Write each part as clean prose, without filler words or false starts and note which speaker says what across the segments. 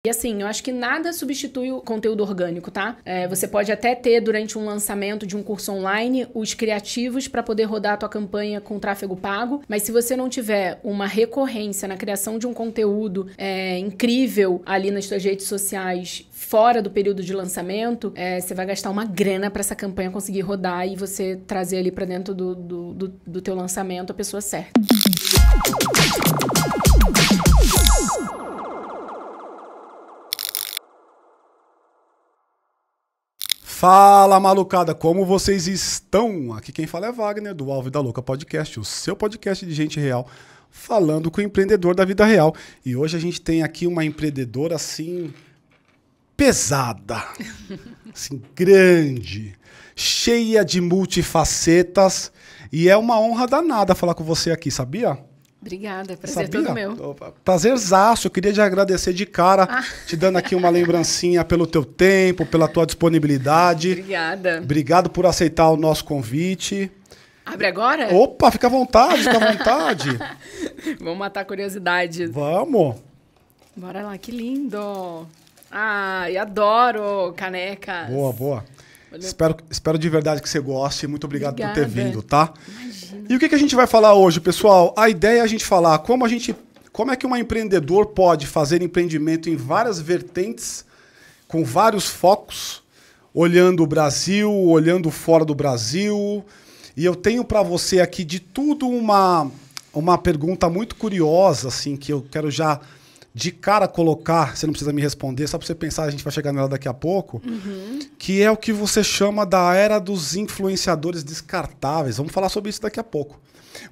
Speaker 1: E assim, eu acho que nada substitui o conteúdo orgânico, tá? Você pode até ter, durante um lançamento de um curso online, os criativos para poder rodar a tua campanha com tráfego pago, mas se você não tiver uma recorrência na criação de um conteúdo incrível ali nas tuas redes sociais, fora do período de lançamento, você vai gastar uma grana para essa campanha conseguir rodar e você trazer ali para dentro do teu lançamento a pessoa certa.
Speaker 2: Fala, malucada, como vocês estão? Aqui quem fala é Wagner, do Alvo da Louca Podcast, o seu podcast de gente real, falando com o empreendedor da vida real. E hoje a gente tem aqui uma empreendedora, assim, pesada, assim, grande, cheia de multifacetas, e é uma honra danada falar com você aqui, sabia?
Speaker 1: Obrigada, prazer todo meu.
Speaker 2: Prazerzaço, eu queria te agradecer de cara, te dando aqui uma lembrancinha pelo teu tempo, pela tua disponibilidade.
Speaker 1: Obrigada.
Speaker 2: Obrigado por aceitar o nosso convite.
Speaker 1: Abre agora?
Speaker 2: Opa, fica à vontade, fica à vontade.
Speaker 1: Vamos matar a curiosidade.
Speaker 2: Vamos.
Speaker 1: Bora lá, que lindo. Ai, adoro canecas.
Speaker 2: Boa, boa. Espero de verdade que você goste. Muito obrigado por ter vindo, tá?
Speaker 1: Imagina.
Speaker 2: E o que a gente vai falar hoje, pessoal? A ideia é a gente falar como é que um empreendedor pode fazer empreendimento em várias vertentes, com vários focos, olhando o Brasil, olhando fora do Brasil. E eu tenho para você aqui de tudo uma pergunta muito curiosa, assim, que eu quero já de cara colocar, você não precisa me responder, só para você pensar, a gente vai chegar nela daqui a pouco, que é o que você chama da era dos influenciadores descartáveis. Vamos falar sobre isso daqui a pouco.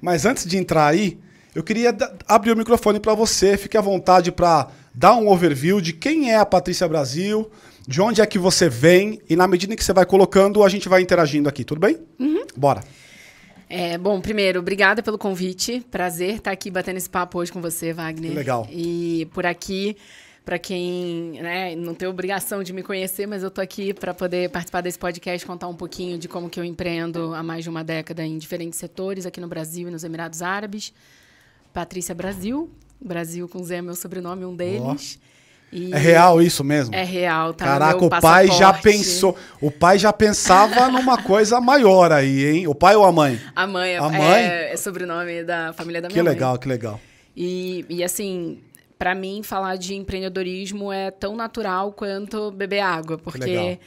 Speaker 2: Mas antes de entrar aí, eu queria abrir o microfone para você, fique à vontade para dar um overview de quem é a Patrícia Brasil, de onde é que você vem, e na medida em que você vai colocando, a gente vai interagindo aqui, tudo bem? Bora.
Speaker 1: Bom, primeiro, obrigada pelo convite. Prazer estar aqui batendo esse papo hoje com você, Wagner.
Speaker 2: Que legal.
Speaker 1: E por aqui, para quem não tem obrigação de me conhecer, mas eu tô aqui para poder participar desse podcast, contar um pouquinho de como que eu empreendo há mais de uma década em diferentes setores aqui no Brasil e nos Emirados Árabes. Patrícia Brasil. Brasil com Z é meu sobrenome, um deles. E
Speaker 2: é real isso mesmo?
Speaker 1: É real, tá?
Speaker 2: Caraca, o pai já pensou. O pai já pensava numa coisa maior aí, hein? O pai ou a mãe?
Speaker 1: A mãe.
Speaker 2: A mãe?
Speaker 1: É sobrenome da família da minha mãe.
Speaker 2: Que legal, que legal.
Speaker 1: E assim, para mim, falar de empreendedorismo é tão natural quanto beber água, porque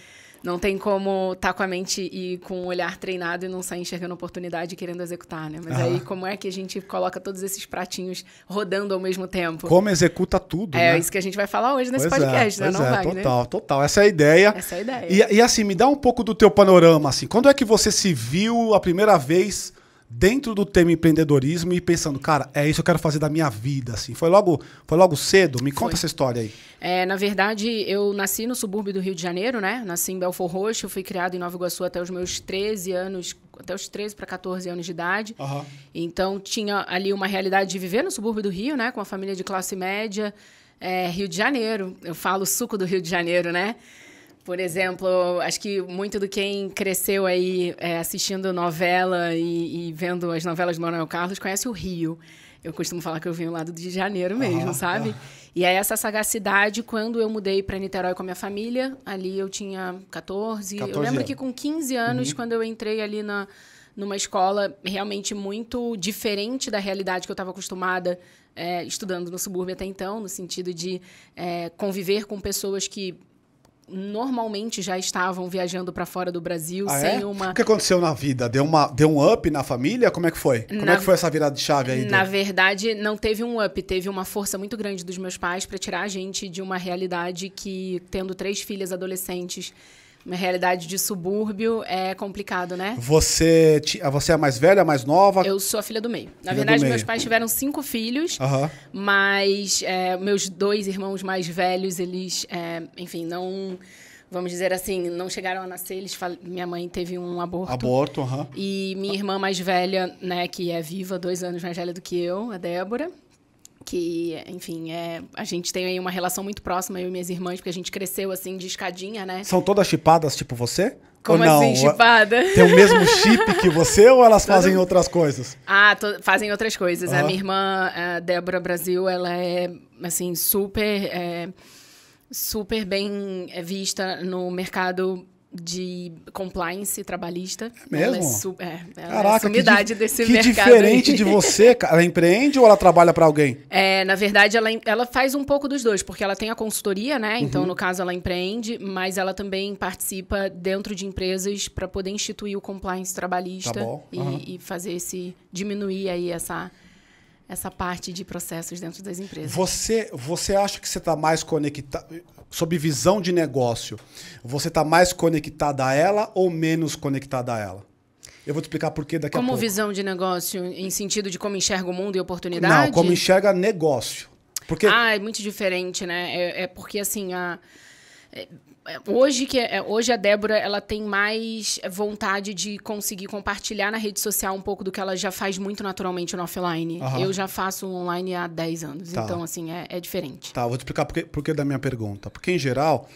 Speaker 1: não tem como estar com a mente e com o olhar treinado e não sair enxergando oportunidade e querendo executar, né? Mas aí, como é que a gente coloca todos esses pratinhos rodando ao mesmo tempo?
Speaker 2: Como executa tudo, né?
Speaker 1: É isso que a gente vai falar hoje nesse podcast, né? Não, Wagner?
Speaker 2: Total. Essa é a ideia.
Speaker 1: Essa é a ideia.
Speaker 2: E assim, me dá um pouco do teu panorama, assim. Quando é que você se viu a primeira vez dentro do tema empreendedorismo e pensando, cara, é isso que eu quero fazer da minha vida, assim? Foi logo cedo? Me conta essa história aí.
Speaker 1: Na verdade, eu nasci no subúrbio do Rio de Janeiro, né? Nasci em Belfor Roxo, fui criado em Nova Iguaçu até os meus 13 anos, até os 13 para 14 anos de idade. Então, tinha ali uma realidade de viver no subúrbio do Rio, né? Com a família de classe média, Rio de Janeiro. Eu falo suco do Rio de Janeiro, né? Por exemplo, acho que muito do quem cresceu aí assistindo novela e vendo as novelas do Manuel Carlos conhece o Rio. Eu costumo falar que eu vim lá do Rio de Janeiro mesmo, sabe? E aí essa sagacidade, quando eu mudei para Niterói com a minha família, ali eu tinha 14 eu lembro
Speaker 2: anos.
Speaker 1: Que com 15 anos, quando eu entrei ali numa escola realmente muito diferente da realidade que eu estava acostumada estudando no subúrbio até então, no sentido de conviver com pessoas que normalmente já estavam viajando para fora do Brasil sem uma...
Speaker 2: O que aconteceu na vida? Deu um up na família? Como é que foi? Como é que foi essa virada de chave aí?
Speaker 1: Na verdade, não teve um up. Teve uma força muito grande dos meus pais para tirar a gente de uma realidade que, tendo 3 filhas adolescentes, uma realidade de subúrbio é complicado, né?
Speaker 2: Você é a mais velha, a mais nova?
Speaker 1: Eu sou a filha do meio. Na verdade, meus pais tiveram 5 filhos, mas meus 2 irmãos mais velhos, eles, enfim, não... Vamos dizer assim, não chegaram a nascer. Minha mãe teve um aborto. E minha irmã mais velha, né, que é viva, 2 anos mais velha do que eu, a Débora, que, enfim, a gente tem aí uma relação muito próxima, eu e minhas irmãs, porque a gente cresceu, assim, de escadinha, né?
Speaker 2: São todas chipadas, tipo você?
Speaker 1: Como
Speaker 2: ou não?
Speaker 1: Assim, chipada?
Speaker 2: Tem o mesmo chip que você ou elas fazem outras coisas?
Speaker 1: Fazem outras coisas. A minha irmã, a Débora Brasil, ela é, assim, super... Super bem vista no mercado de compliance trabalhista.
Speaker 2: É mesmo?
Speaker 1: Ela é a sumidade desse mercado.
Speaker 2: Que diferente aí de você. Ela empreende ou ela trabalha para alguém?
Speaker 1: Na verdade, ela faz um pouco dos dois, porque ela tem a consultoria, né? Então, no caso, ela empreende, mas ela também participa dentro de empresas para poder instituir o compliance trabalhista e fazer diminuir aí essa parte de processos dentro das empresas.
Speaker 2: Você acha que você está mais conectado, sob visão de negócio, você está mais conectada a ela ou menos conectada a ela? Eu vou te explicar por quê daqui a pouco.
Speaker 1: Como visão de negócio, em sentido de como enxerga o mundo e oportunidade?
Speaker 2: Não, como enxerga negócio. Porque...
Speaker 1: é muito diferente, né? Porque assim, hoje a Débora ela tem mais vontade de conseguir compartilhar na rede social um pouco do que ela já faz muito naturalmente no offline. Eu já faço online há 10 anos, então assim, é diferente.
Speaker 2: Tá, vou te explicar por que da minha pergunta. Porque, em geral,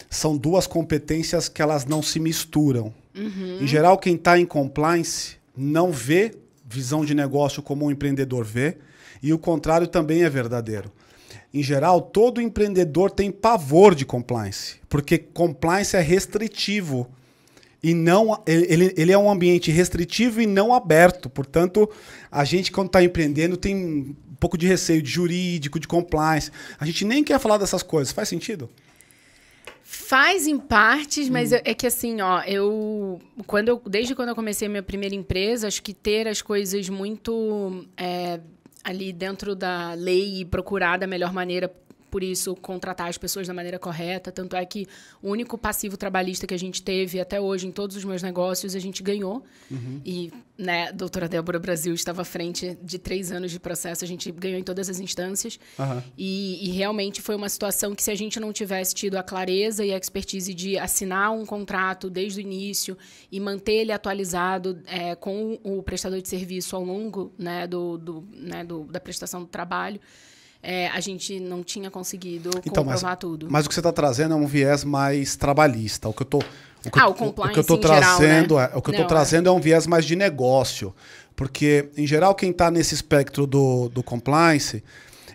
Speaker 2: são duas competências que elas não se misturam. Em geral, quem está em compliance não vê visão de negócio como um empreendedor vê, e o contrário também é verdadeiro. Em geral, todo empreendedor tem pavor de compliance, porque compliance é restritivo. E não, ele é um ambiente restritivo e não aberto. Portanto, a gente, quando está empreendendo, tem um pouco de receio de jurídico, de compliance. A gente nem quer falar dessas coisas. Faz sentido?
Speaker 1: Faz em partes, mas é que assim, desde quando eu comecei a minha primeira empresa, acho que ter as coisas muito... ali dentro da lei e procurar da melhor maneira, por isso, contratar as pessoas da maneira correta. Tanto é que o único passivo trabalhista que a gente teve até hoje em todos os meus negócios, a gente ganhou. E, né, a doutora Débora Brasil estava à frente de 3 anos de processo, a gente ganhou em todas as instâncias. E realmente foi uma situação que, se a gente não tivesse tido a clareza e a expertise de assinar um contrato desde o início e manter ele atualizado com o prestador de serviço ao longo, né, da prestação do trabalho, a gente não tinha conseguido comprovar tudo.
Speaker 2: Mas o que você está trazendo é um viés mais trabalhista. O
Speaker 1: compliance em geral, né?
Speaker 2: O que eu estou trazendo é um viés mais de negócio. Porque, em geral, quem está nesse espectro do compliance,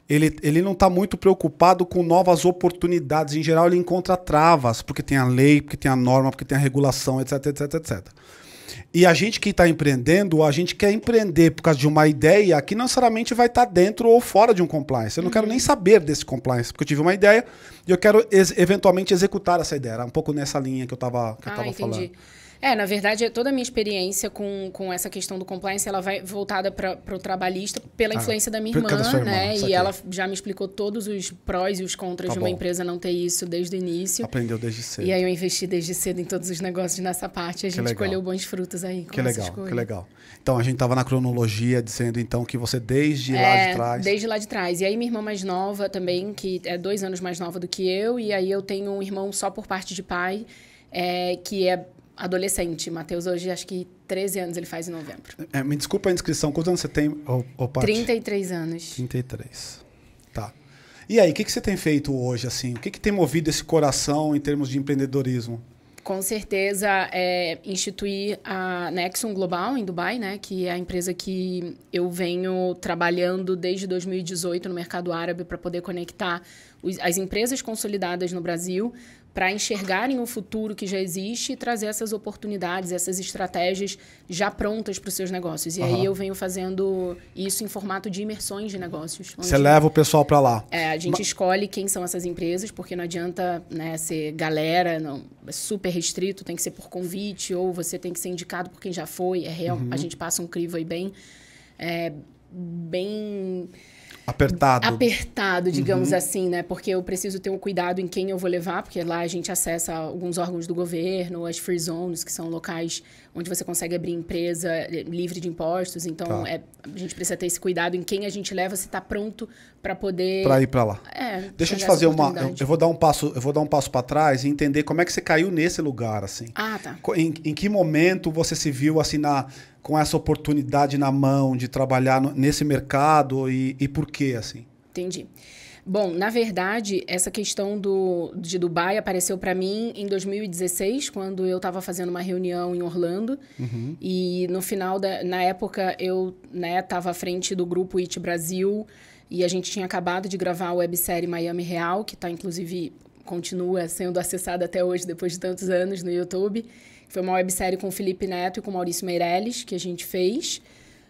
Speaker 2: ele não está muito preocupado com novas oportunidades. Em geral, ele encontra travas, porque tem a lei, porque tem a norma, porque tem a regulação, etc, etc, etc. E a gente que está empreendendo, a gente quer empreender por causa de uma ideia que não necessariamente vai estar dentro ou fora de um compliance. Eu não quero nem saber desse compliance, porque eu tive uma ideia e eu quero eventualmente executar essa ideia. Era um pouco nessa linha que eu estava falando.
Speaker 1: Na verdade, toda a minha experiência com essa questão do compliance, ela vai voltada para o trabalhista pela influência da minha irmã, né? E ela já me explicou todos os prós e os contras de uma empresa não ter isso desde o início.
Speaker 2: Aprendeu desde cedo.
Speaker 1: E aí eu investi desde cedo em todos os negócios nessa parte. A gente colheu bons frutos aí com essa escolha.
Speaker 2: Que legal. Então, a gente estava na cronologia dizendo, então, que você desde lá de trás...
Speaker 1: Desde lá de trás. E aí minha irmã mais nova também, que é 2 anos mais nova do que eu. E aí eu tenho um irmão só por parte de pai, que é adolescente. Matheus hoje, acho que 13 anos ele faz em novembro.
Speaker 2: Me desculpa a inscrição. Quantos anos você tem, Paty?
Speaker 1: 33 anos.
Speaker 2: 33. Tá. E aí, o que você tem feito hoje, assim? O que tem movido esse coração em termos de empreendedorismo?
Speaker 1: Com certeza, instituir a Nexum Global em Dubai, né? Que é a empresa que eu venho trabalhando desde 2018 no mercado árabe para poder conectar as empresas consolidadas no Brasil para enxergarem o futuro que já existe e trazer essas oportunidades, essas estratégias já prontas para os seus negócios. E aí eu venho fazendo isso em formato de imersões de negócios.
Speaker 2: Você leva o pessoal para lá.
Speaker 1: A gente escolhe quem são essas empresas, porque não adianta, né, ser galera, não, é super restrito, tem que ser por convite, ou você tem que ser indicado por quem já foi. A gente passa um crivo aí bem apertado, digamos assim, né? Porque eu preciso ter um cuidado em quem eu vou levar, porque lá a gente acessa alguns órgãos do governo, as free zones, que são locais onde você consegue abrir empresa livre de impostos. Então, a gente precisa ter esse cuidado em quem a gente leva, se está pronto para poder...
Speaker 2: Para ir para lá. Deixa eu te fazer eu vou dar um passo para trás e entender como é que você caiu nesse lugar, assim.
Speaker 1: Tá.
Speaker 2: Em que momento você se viu, assim, com essa oportunidade na mão de trabalhar nesse mercado e por quê, assim?
Speaker 1: Entendi. Bom, na verdade, essa questão de Dubai apareceu para mim em 2016, quando eu estava fazendo uma reunião em Orlando. E no final, na época, eu estava à frente do grupo IT Brasil e a gente tinha acabado de gravar a websérie Miami Real, que está, inclusive, continua sendo acessada até hoje, depois de tantos anos, no YouTube. Foi uma websérie com o Felipe Neto e com o Maurício Meirelles, que a gente fez.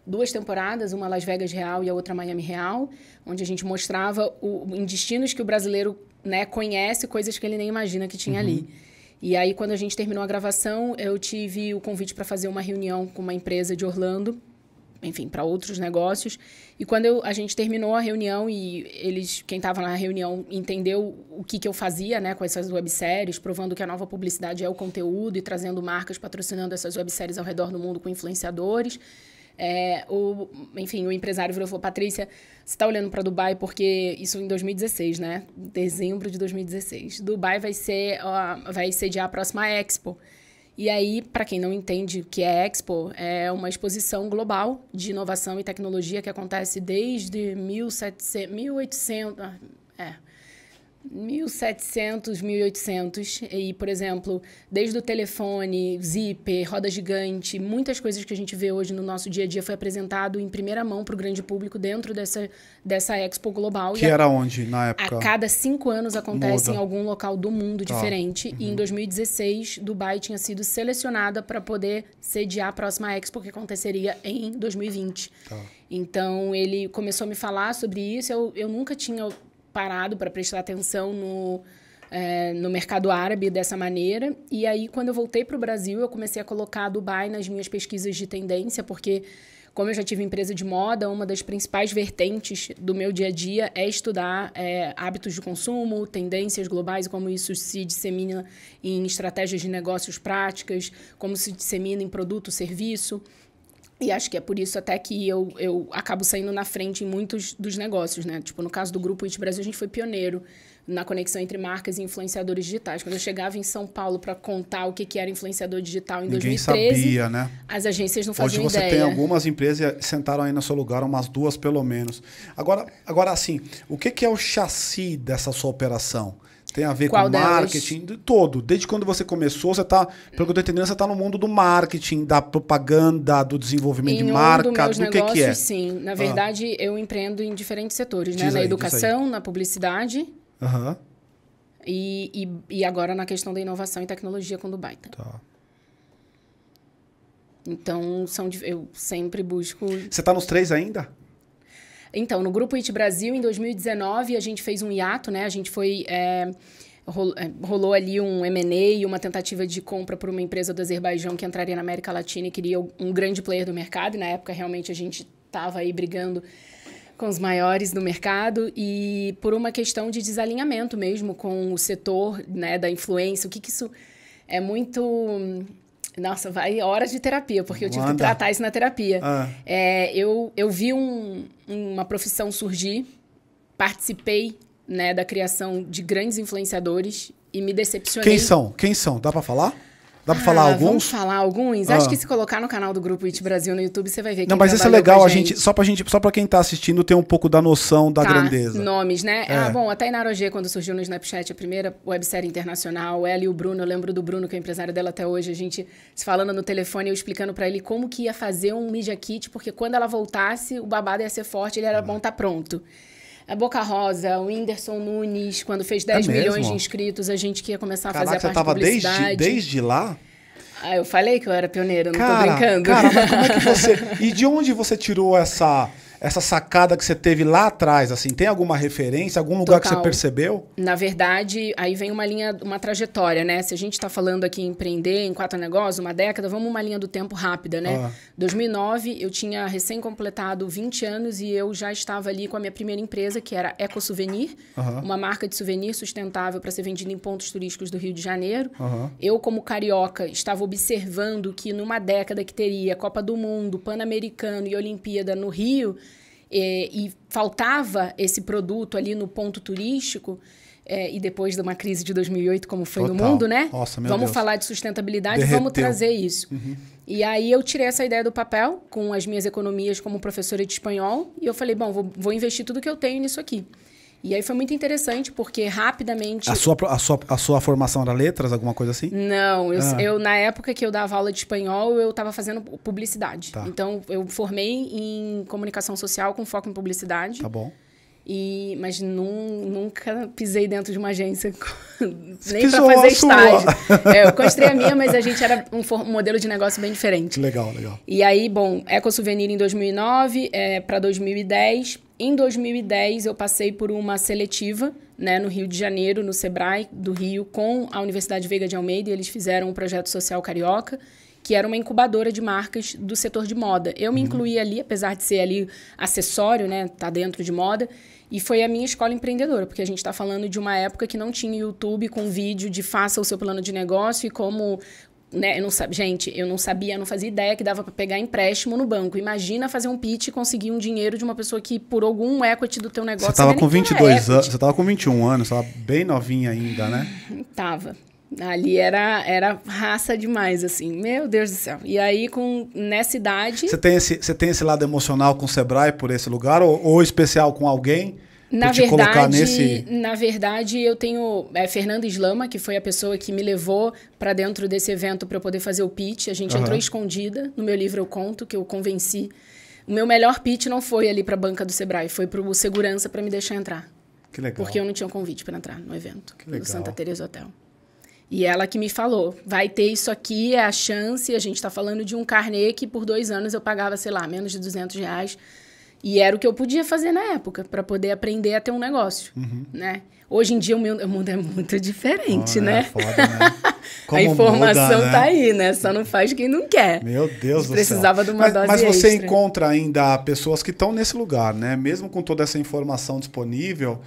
Speaker 1: 2 temporadas, uma Las Vegas Real e a outra Miami Real, onde a gente mostrava em destinos que o brasileiro, né, conhece, coisas que ele nem imagina que tinha ali. E aí, quando a gente terminou a gravação, eu tive o convite para fazer uma reunião com uma empresa de Orlando, enfim, para outros negócios. E quando a gente terminou a reunião e quem estava na reunião entendeu o que eu fazia, né, com essas webséries, provando que a nova publicidade é o conteúdo e trazendo marcas patrocinando essas webséries ao redor do mundo com influenciadores. Enfim, o empresário virou e falou: Patrícia, você está olhando para Dubai porque isso em 2016, né? Dezembro de 2016. Dubai vai sediar a próxima Expo. E aí, para quem não entende o que é Expo, é uma exposição global de inovação e tecnologia que acontece desde 1700, 1800. E, por exemplo, desde o telefone, zíper, roda gigante, muitas coisas que a gente vê hoje no nosso dia a dia foi apresentado em primeira mão para o grande público dentro dessa Expo Global.
Speaker 2: Que era onde, na época?
Speaker 1: A cada 5 anos acontece em algum local do mundo diferente. E em 2016, Dubai tinha sido selecionada para poder sediar a próxima Expo, que aconteceria em 2020. Então, ele começou a me falar sobre isso. Eu nunca tinha parado para prestar atenção no mercado árabe dessa maneira. E aí, quando eu voltei para o Brasil, eu comecei a colocar Dubai nas minhas pesquisas de tendência, porque, como eu já tive empresa de moda, uma das principais vertentes do meu dia a dia é estudar hábitos de consumo, tendências globais e como isso se dissemina em estratégias de negócios práticas, como se dissemina em produto, serviço. E acho que é por isso até que eu acabo saindo na frente em muitos dos negócios, né? Tipo, no caso do Grupo IT Brasil, a gente foi pioneiro na conexão entre marcas e influenciadores digitais. Quando eu chegava em São Paulo para contar o que era influenciador digital em 2013... Ninguém sabia, né? As agências não faziam ideia.
Speaker 2: Hoje você tem algumas empresas que sentaram aí no seu lugar, umas 2 pelo menos. Agora assim, o que é o chassi dessa sua operação? Tem a ver com marketing, todo. Desde quando você começou, você tá, pelo que eu tô entendendo, você está no mundo do marketing, da propaganda, do desenvolvimento de marca, do que é?
Speaker 1: Sim. Na verdade, eu empreendo em diferentes setores, né? Na educação, na publicidade e agora na questão da inovação e tecnologia com Dubai.
Speaker 2: Tá.
Speaker 1: Então, eu sempre busco...
Speaker 2: Você está nos 3 ainda?
Speaker 1: Então, no Grupo IT Brasil, em 2019, a gente fez um hiato, né? A gente foi... rolou ali um M&A e uma tentativa de compra por uma empresa do Azerbaijão que entraria na América Latina e queria um grande player do mercado. E, na época, realmente, a gente estava aí brigando com os maiores do mercado. E por uma questão de desalinhamento mesmo com o setor, né, da influência. O que isso é muito... Nossa, vai horas de terapia, porque eu tive que tratar isso na terapia. Eu vi uma profissão surgir, participei, né, da criação de grandes influenciadores e me decepcionei.
Speaker 2: Quem são? Dá para falar? Dá para falar alguns?
Speaker 1: Vamos falar alguns? Acho que se colocar no canal do Grupo IT Brasil no YouTube, você vai ver quem
Speaker 2: Não, mas isso é legal, só para quem tá assistindo ter um pouco da noção da grandeza.
Speaker 1: Nomes, né? Bom, a Tainara Ogê, quando surgiu no Snapchat, a primeira websérie internacional, ela e o Bruno, eu lembro do Bruno, que é o empresário dela até hoje, a gente se falando no telefone, eu explicando para ele como que ia fazer um Media Kit, porque quando ela voltasse, o babado ia ser forte, ele era bom, tá pronto. A Boca Rosa, o Whindersson Nunes, quando fez 10 milhões de inscritos, a gente que ia começar a fazer a parte de publicidade.
Speaker 2: Desde lá?
Speaker 1: Eu falei que eu era pioneiro, não tô brincando.
Speaker 2: Cara, mas como é que você... E de onde você tirou essa sacada que você teve lá atrás? Assim, tem alguma referência, algum lugar que você percebeu?
Speaker 1: Na verdade, aí vem uma trajetória, né? Se a gente está falando aqui em empreender em 4 negócios, uma década, vamos uma linha do tempo rápida, né? 2009, eu tinha recém-completado 20 anos e eu já estava ali com a minha primeira empresa, que era Eco Souvenir, uma marca de souvenir sustentável para ser vendida em pontos turísticos do Rio de Janeiro. Eu, como carioca, estava observando que numa década que teria Copa do Mundo, Pan-Americano e Olimpíada no Rio... E faltava esse produto ali no ponto turístico, e depois de uma crise de 2008, como foi no mundo, né?
Speaker 2: Nossa, meu
Speaker 1: vamos
Speaker 2: Deus.
Speaker 1: Falar de sustentabilidade, vamos trazer isso. E aí eu tirei essa ideia do papel, com as minhas economias como professora de espanhol, e eu falei, bom, vou investir tudo que eu tenho nisso aqui. E aí foi muito interessante, porque rapidamente...
Speaker 2: A sua formação era letras, alguma coisa assim?
Speaker 1: Não, eu na época que eu dava aula de espanhol, eu estava fazendo publicidade. Então, eu formei em comunicação social com foco em publicidade.
Speaker 2: Tá bom.
Speaker 1: Mas nunca pisei dentro de uma agência, nem para fazer estágio. Eu construí a minha, mas a gente era um modelo de negócio bem diferente.
Speaker 2: Legal, legal.
Speaker 1: E aí, bom, EcoSouvenir em 2009, para 2010. Em 2010, eu passei por uma seletiva, né, no Rio de Janeiro, no Sebrae do Rio, com a Universidade Veiga de Almeida. E eles fizeram um projeto social carioca, que era uma incubadora de marcas do setor de moda. Eu me incluí ali, apesar de ser ali acessório, né, tá dentro de moda. E foi a minha escola empreendedora, porque a gente está falando de uma época que não tinha YouTube com vídeo de faça o seu plano de negócio e como... Né, eu não sabia, não fazia ideia que dava para pegar empréstimo no banco. Imagina fazer um pitch e conseguir um dinheiro de uma pessoa que, por algum equity do teu negócio...
Speaker 2: Você estava com 22 anos, você estava com 21 anos, você estava bem novinha ainda, né?
Speaker 1: Tava. Ali era raça demais, assim. Meu Deus do céu. E aí, nessa idade...
Speaker 2: Você tem esse lado emocional com o Sebrae por esse lugar? Ou especial com alguém?
Speaker 1: Na verdade, eu tenho Fernanda Islama, que foi a pessoa que me levou para dentro desse evento para eu poder fazer o pitch. A gente entrou escondida. No meu livro eu conto que eu convenci. O meu melhor pitch não foi ali para a banca do Sebrae, foi para o segurança para me deixar entrar.
Speaker 2: Que legal.
Speaker 1: Porque eu não tinha um convite para entrar no evento.
Speaker 2: Que legal.
Speaker 1: Do Santa Teresa Hotel. E ela que me falou, vai ter isso aqui, é a chance. A gente está falando de um carnê que por 2 anos eu pagava, sei lá, menos de R$200. E era o que eu podia fazer na época, para poder aprender a ter um negócio, né? Hoje em dia o mundo é muito diferente, né?
Speaker 2: É foda, né?
Speaker 1: A informação tá aí, né? Só não faz quem não quer.
Speaker 2: Meu Deus do céu.
Speaker 1: Precisava de uma dose
Speaker 2: Mas você
Speaker 1: extra.
Speaker 2: encontra ainda pessoas que estão nesse lugar, né? Mesmo com toda essa informação disponível,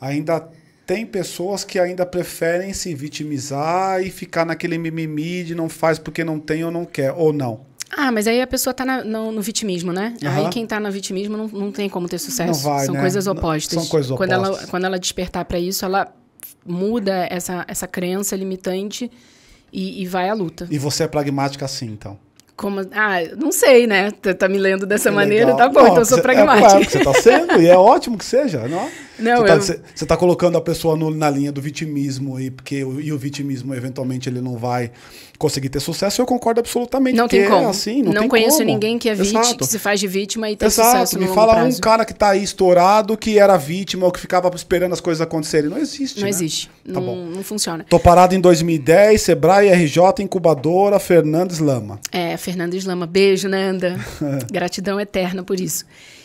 Speaker 2: ainda tem pessoas que ainda preferem se vitimizar e ficar naquele mimimi de não faz porque não tem ou não quer, ou não.
Speaker 1: Mas aí a pessoa tá no vitimismo, né? Aí quem tá no vitimismo não tem como ter sucesso.
Speaker 2: Não vai,
Speaker 1: São
Speaker 2: né?
Speaker 1: coisas opostas.
Speaker 2: São coisas opostas.
Speaker 1: Quando ela despertar para isso, ela muda essa crença limitante e vai à luta.
Speaker 2: E você é pragmática assim, então?
Speaker 1: Não sei, né? Tá me lendo dessa maneira,
Speaker 2: legal.
Speaker 1: Tá bom, então eu sou pragmática.
Speaker 2: Você tá sendo, e é ótimo que seja, não?
Speaker 1: Não,
Speaker 2: você tá colocando a pessoa na linha do vitimismo, porque o vitimismo, eventualmente, ele não vai conseguir ter sucesso. Eu concordo absolutamente.
Speaker 1: Não tem como.
Speaker 2: Assim,
Speaker 1: não conheço ninguém que é
Speaker 2: vítima,
Speaker 1: que se faz de vítima e tem sucesso no longo prazo.
Speaker 2: Me fala um cara que tá aí estourado, que era vítima ou que ficava esperando as coisas acontecerem. Não existe,
Speaker 1: Não existe.
Speaker 2: Tá bom.
Speaker 1: Não funciona.
Speaker 2: Tô parado em 2010, Sebrae, RJ, incubadora, Fernanda Islama.
Speaker 1: Fernanda Islama. Beijo, Nanda. Gratidão eterna por isso.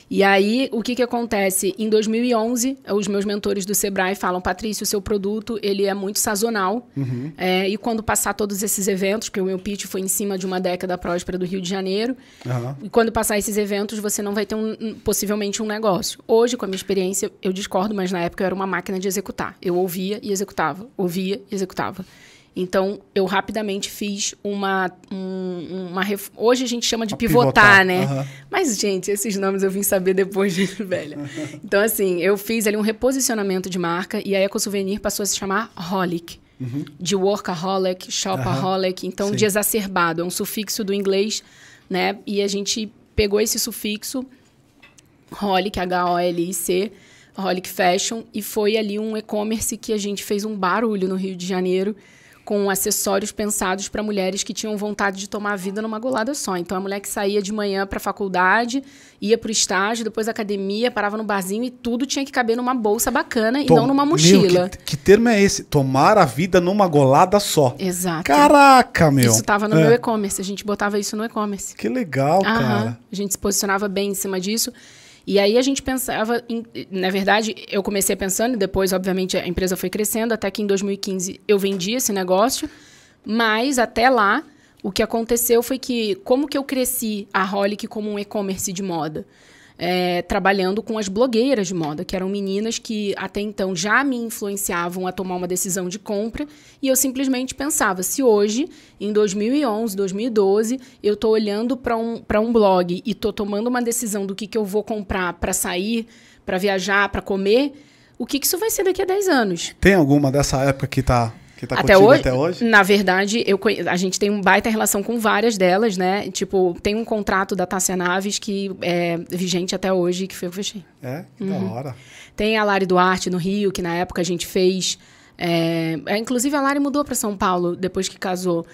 Speaker 1: E aí, o que acontece? Em 2011, os meus mentores do Sebrae falam, Patrícia, o seu produto ele é muito sazonal. E quando passar todos esses eventos, porque o meu pitch foi em cima de uma década próspera do Rio de Janeiro, e quando passar esses eventos, você não vai ter possivelmente um negócio. Hoje, com a minha experiência, eu discordo, mas na época eu era uma máquina de executar. Eu ouvia e executava, ouvia e executava. Então, eu rapidamente fiz hoje a gente chama de pivotar, né? Mas, gente, esses nomes eu vim saber depois de velha. Então, assim, eu fiz ali um reposicionamento de marca e a EcoSouvenir passou a se chamar Holic. De workaholic, shopaholic. Então, de exacerbado. É um sufixo do inglês, né? E a gente pegou esse sufixo, Holic, H-O-L-I-C, Holic Fashion, e foi ali um e-commerce que a gente fez um barulho no Rio de Janeiro, com acessórios pensados para mulheres que tinham vontade de tomar a vida numa golada só. Então, a mulher que saía de manhã para a faculdade, ia para o estágio, depois academia, parava no barzinho e tudo tinha que caber numa bolsa bacana e não numa mochila.
Speaker 2: Que termo é esse? Tomar a vida numa golada só.
Speaker 1: Exato.
Speaker 2: Caraca, meu.
Speaker 1: Isso estava no meu e-commerce. A gente botava isso no e-commerce.
Speaker 2: Que legal, cara.
Speaker 1: A gente se posicionava bem em cima disso. E aí a gente pensava, na verdade, eu comecei pensando, e depois, obviamente, a empresa foi crescendo, até que em 2015 eu vendi esse negócio, mas até lá, o que aconteceu foi que, como que eu cresci a Holic como um e-commerce de moda? Trabalhando com as blogueiras de moda, que eram meninas que até então já me influenciavam a tomar uma decisão de compra, e eu simplesmente pensava, se hoje, em 2011, 2012, eu estou olhando para um blog e estou tomando uma decisão do que eu vou comprar para sair, para viajar, para comer, o que isso vai ser daqui a 10 anos?
Speaker 2: Tem alguma dessa época que está
Speaker 1: até hoje? Na verdade, a gente tem uma baita relação com várias delas, né? Tipo, tem um contrato da Tássia Naves que é vigente até hoje, que foi o que eu fechei.
Speaker 2: Que da hora.
Speaker 1: Tem a Lari Duarte no Rio, que na época a gente fez... inclusive, a Lari mudou para São Paulo depois que casou.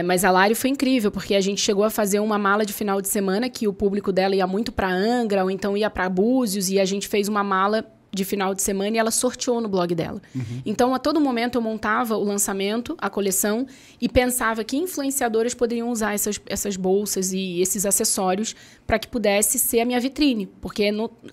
Speaker 1: Mas a Lari foi incrível, porque a gente chegou a fazer uma mala de final de semana que o público dela ia muito para Angra, ou então ia para Búzios, e a gente fez uma mala de final de semana e ela sorteou no blog dela. Então, a todo momento, eu montava o lançamento, a coleção, e pensava que influenciadoras poderiam usar essas bolsas e esses acessórios para que pudesse ser a minha vitrine. Porque,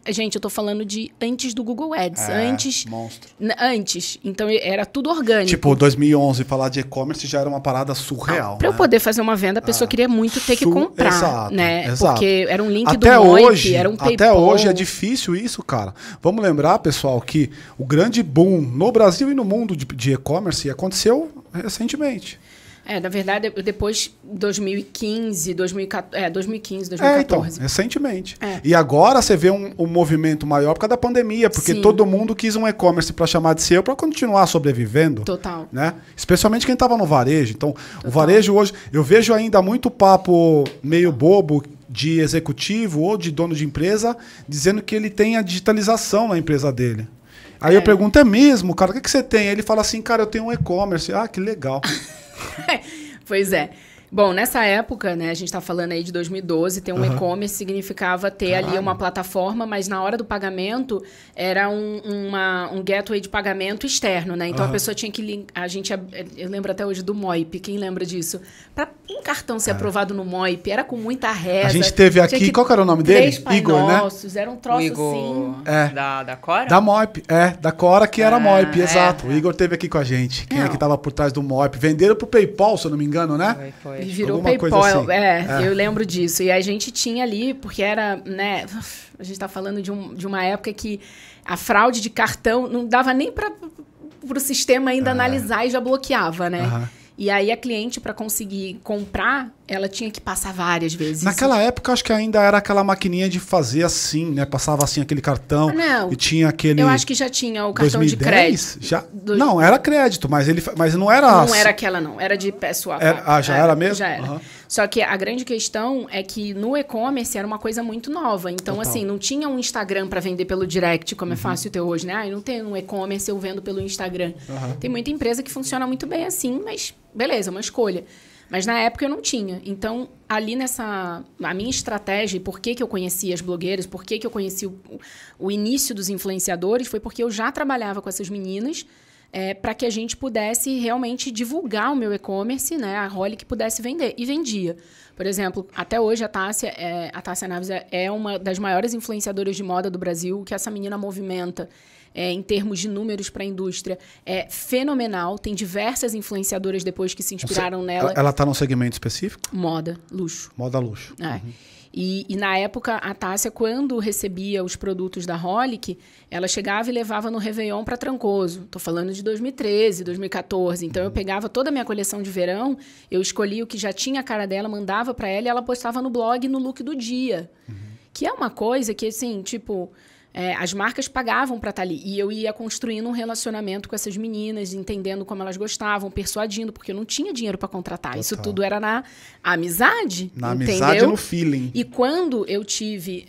Speaker 1: gente, eu estou falando de antes do Google Ads.
Speaker 2: Monstro.
Speaker 1: Antes. Então, era tudo orgânico.
Speaker 2: Tipo, 2011, falar de e-commerce já era uma parada surreal.
Speaker 1: Para eu poder fazer uma venda, a pessoa queria muito ter que comprar.
Speaker 2: Exato,
Speaker 1: né?
Speaker 2: Exato.
Speaker 1: Porque era um link
Speaker 2: até
Speaker 1: do Moip,
Speaker 2: hoje,
Speaker 1: era um PayPal.
Speaker 2: Até hoje é difícil isso, cara. Vamos lembrar, pessoal, que o grande boom no Brasil e no mundo de e-commerce aconteceu recentemente.
Speaker 1: Na verdade, depois 2015, 2014.
Speaker 2: Então, recentemente. E agora você vê um movimento maior por causa da pandemia, porque todo mundo quis um e-commerce para chamar de seu, para continuar sobrevivendo.
Speaker 1: Total.
Speaker 2: Né? Especialmente quem estava no varejo. Então, o varejo hoje, eu vejo ainda muito papo meio bobo de executivo ou de dono de empresa dizendo que ele tem a digitalização na empresa dele. Aí eu pergunto, é mesmo, cara? O que você tem? Aí ele fala assim, cara, eu tenho um e-commerce. Ah, que legal.
Speaker 1: Pois é. Bom, nessa época, né, a gente está falando aí de 2012, ter um e-commerce significava ter ali uma plataforma, mas na hora do pagamento era um gateway de pagamento externo, né? Então a pessoa tinha que eu lembro até hoje do Moip, quem lembra disso? Para um cartão ser aprovado no Moip, era com muita reza.
Speaker 2: A gente teve aqui, qual que era o nome dele?
Speaker 1: Igor,
Speaker 2: né?
Speaker 1: Era um troço
Speaker 3: Igor,
Speaker 1: assim.
Speaker 3: Da Cora?
Speaker 2: Da Moip, da Cora que era Moip, exato. O Igor teve aqui com a gente. Quem é que estava por trás do Moip? Venderam pro PayPal, se eu não me engano, né?
Speaker 3: Foi.
Speaker 1: E virou
Speaker 2: alguma
Speaker 1: PayPal,
Speaker 2: assim.
Speaker 1: Eu lembro disso. E a gente tinha ali, porque era, né, a gente está falando de uma época que a fraude de cartão não dava nem para o sistema ainda analisar e já bloqueava, né? E aí a cliente, para conseguir comprar, ela tinha que passar várias vezes.
Speaker 2: Naquela época, acho que ainda era aquela maquininha de fazer assim, né? Passava assim aquele cartão e tinha aquele...
Speaker 1: Eu acho que já tinha o cartão
Speaker 2: 2010?
Speaker 1: de crédito.
Speaker 2: Já? Não, era crédito, mas não era...
Speaker 1: Não era aquela, não. Era de pessoal.
Speaker 2: Já era mesmo?
Speaker 1: Já era. Só que a grande questão é que no e-commerce era uma coisa muito nova. Então, assim, não tinha um Instagram para vender pelo direct, como é fácil ter hoje, né? Não tem um e-commerce, eu vendo pelo Instagram. Tem muita empresa que funciona muito bem assim, mas beleza, uma escolha. Mas na época eu não tinha. Então, ali a minha estratégia, e por que eu conheci as blogueiras, por que eu conheci o início dos influenciadores, foi porque eu já trabalhava com essas meninas para que a gente pudesse realmente divulgar o meu e-commerce, né? A Holic pudesse vender. E vendia. Por exemplo, até hoje a Tássia Naves é uma das maiores influenciadoras de moda do Brasil. O que essa menina movimenta em termos de números para a indústria é fenomenal. Tem diversas influenciadoras depois que se inspiraram nela.
Speaker 2: Ela está num segmento específico?
Speaker 1: Moda, luxo.
Speaker 2: Moda, luxo.
Speaker 1: E na época, a Tássia, quando recebia os produtos da Holic, ela chegava e levava no Réveillon para Trancoso. Estou falando de 2013, 2014. Então, eu pegava toda a minha coleção de verão, eu escolhia o que já tinha a cara dela, mandava para ela e ela postava no blog no look do dia. Que é uma coisa que, assim, tipo... as marcas pagavam para estar ali. E eu ia construindo um relacionamento com essas meninas, entendendo como elas gostavam, persuadindo, porque eu não tinha dinheiro para contratar. Total. Isso tudo era na amizade.
Speaker 2: Na
Speaker 1: entendeu?
Speaker 2: amizade e no feeling.
Speaker 1: E quando eu tive,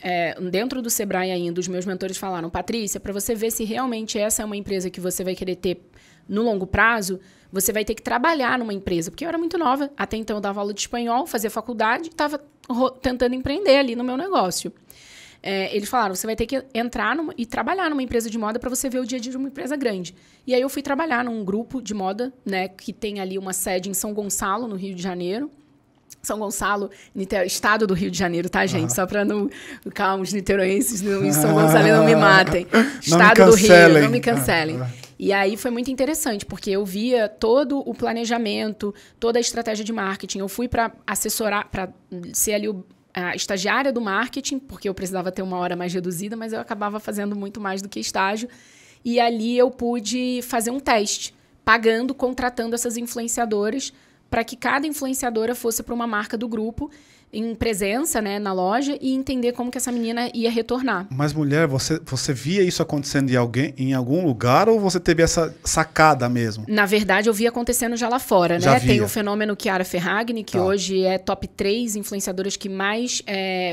Speaker 1: dentro do Sebrae ainda, os meus mentores falaram, Patrícia, para você ver se realmente essa é uma empresa que você vai querer ter no longo prazo, você vai ter que trabalhar numa empresa. Porque eu era muito nova. Até então eu dava aula de espanhol, fazia faculdade, estava tentando empreender ali no meu negócio. Eles falaram, você vai ter que entrar e trabalhar numa empresa de moda para você ver o dia a dia de uma empresa grande. E aí eu fui trabalhar num grupo de moda, né, que tem ali uma sede em São Gonçalo, no Rio de Janeiro. São Gonçalo, estado do Rio de Janeiro, tá, gente? Só para não... Calma, os niteroenses em São Gonçalo não me matem. Estado do Rio, não me cancelem. E aí foi muito interessante, porque eu via todo o planejamento, toda a estratégia de marketing. Eu fui para assessorar, para ser ali a estagiária do marketing, porque eu precisava ter uma hora mais reduzida, mas eu acabava fazendo muito mais do que estágio. E ali eu pude fazer um teste, pagando, contratando essas influenciadoras, para que cada influenciadora fosse para uma marca do grupo, em presença, né, na loja, e entender como que essa menina ia retornar.
Speaker 2: Mas, mulher, você via isso acontecendo em algum lugar ou você teve essa sacada mesmo? Na
Speaker 1: verdade, eu via acontecendo já lá fora, né? Tem o fenômeno Chiara Ferragni, que hoje é top 3 influenciadoras que mais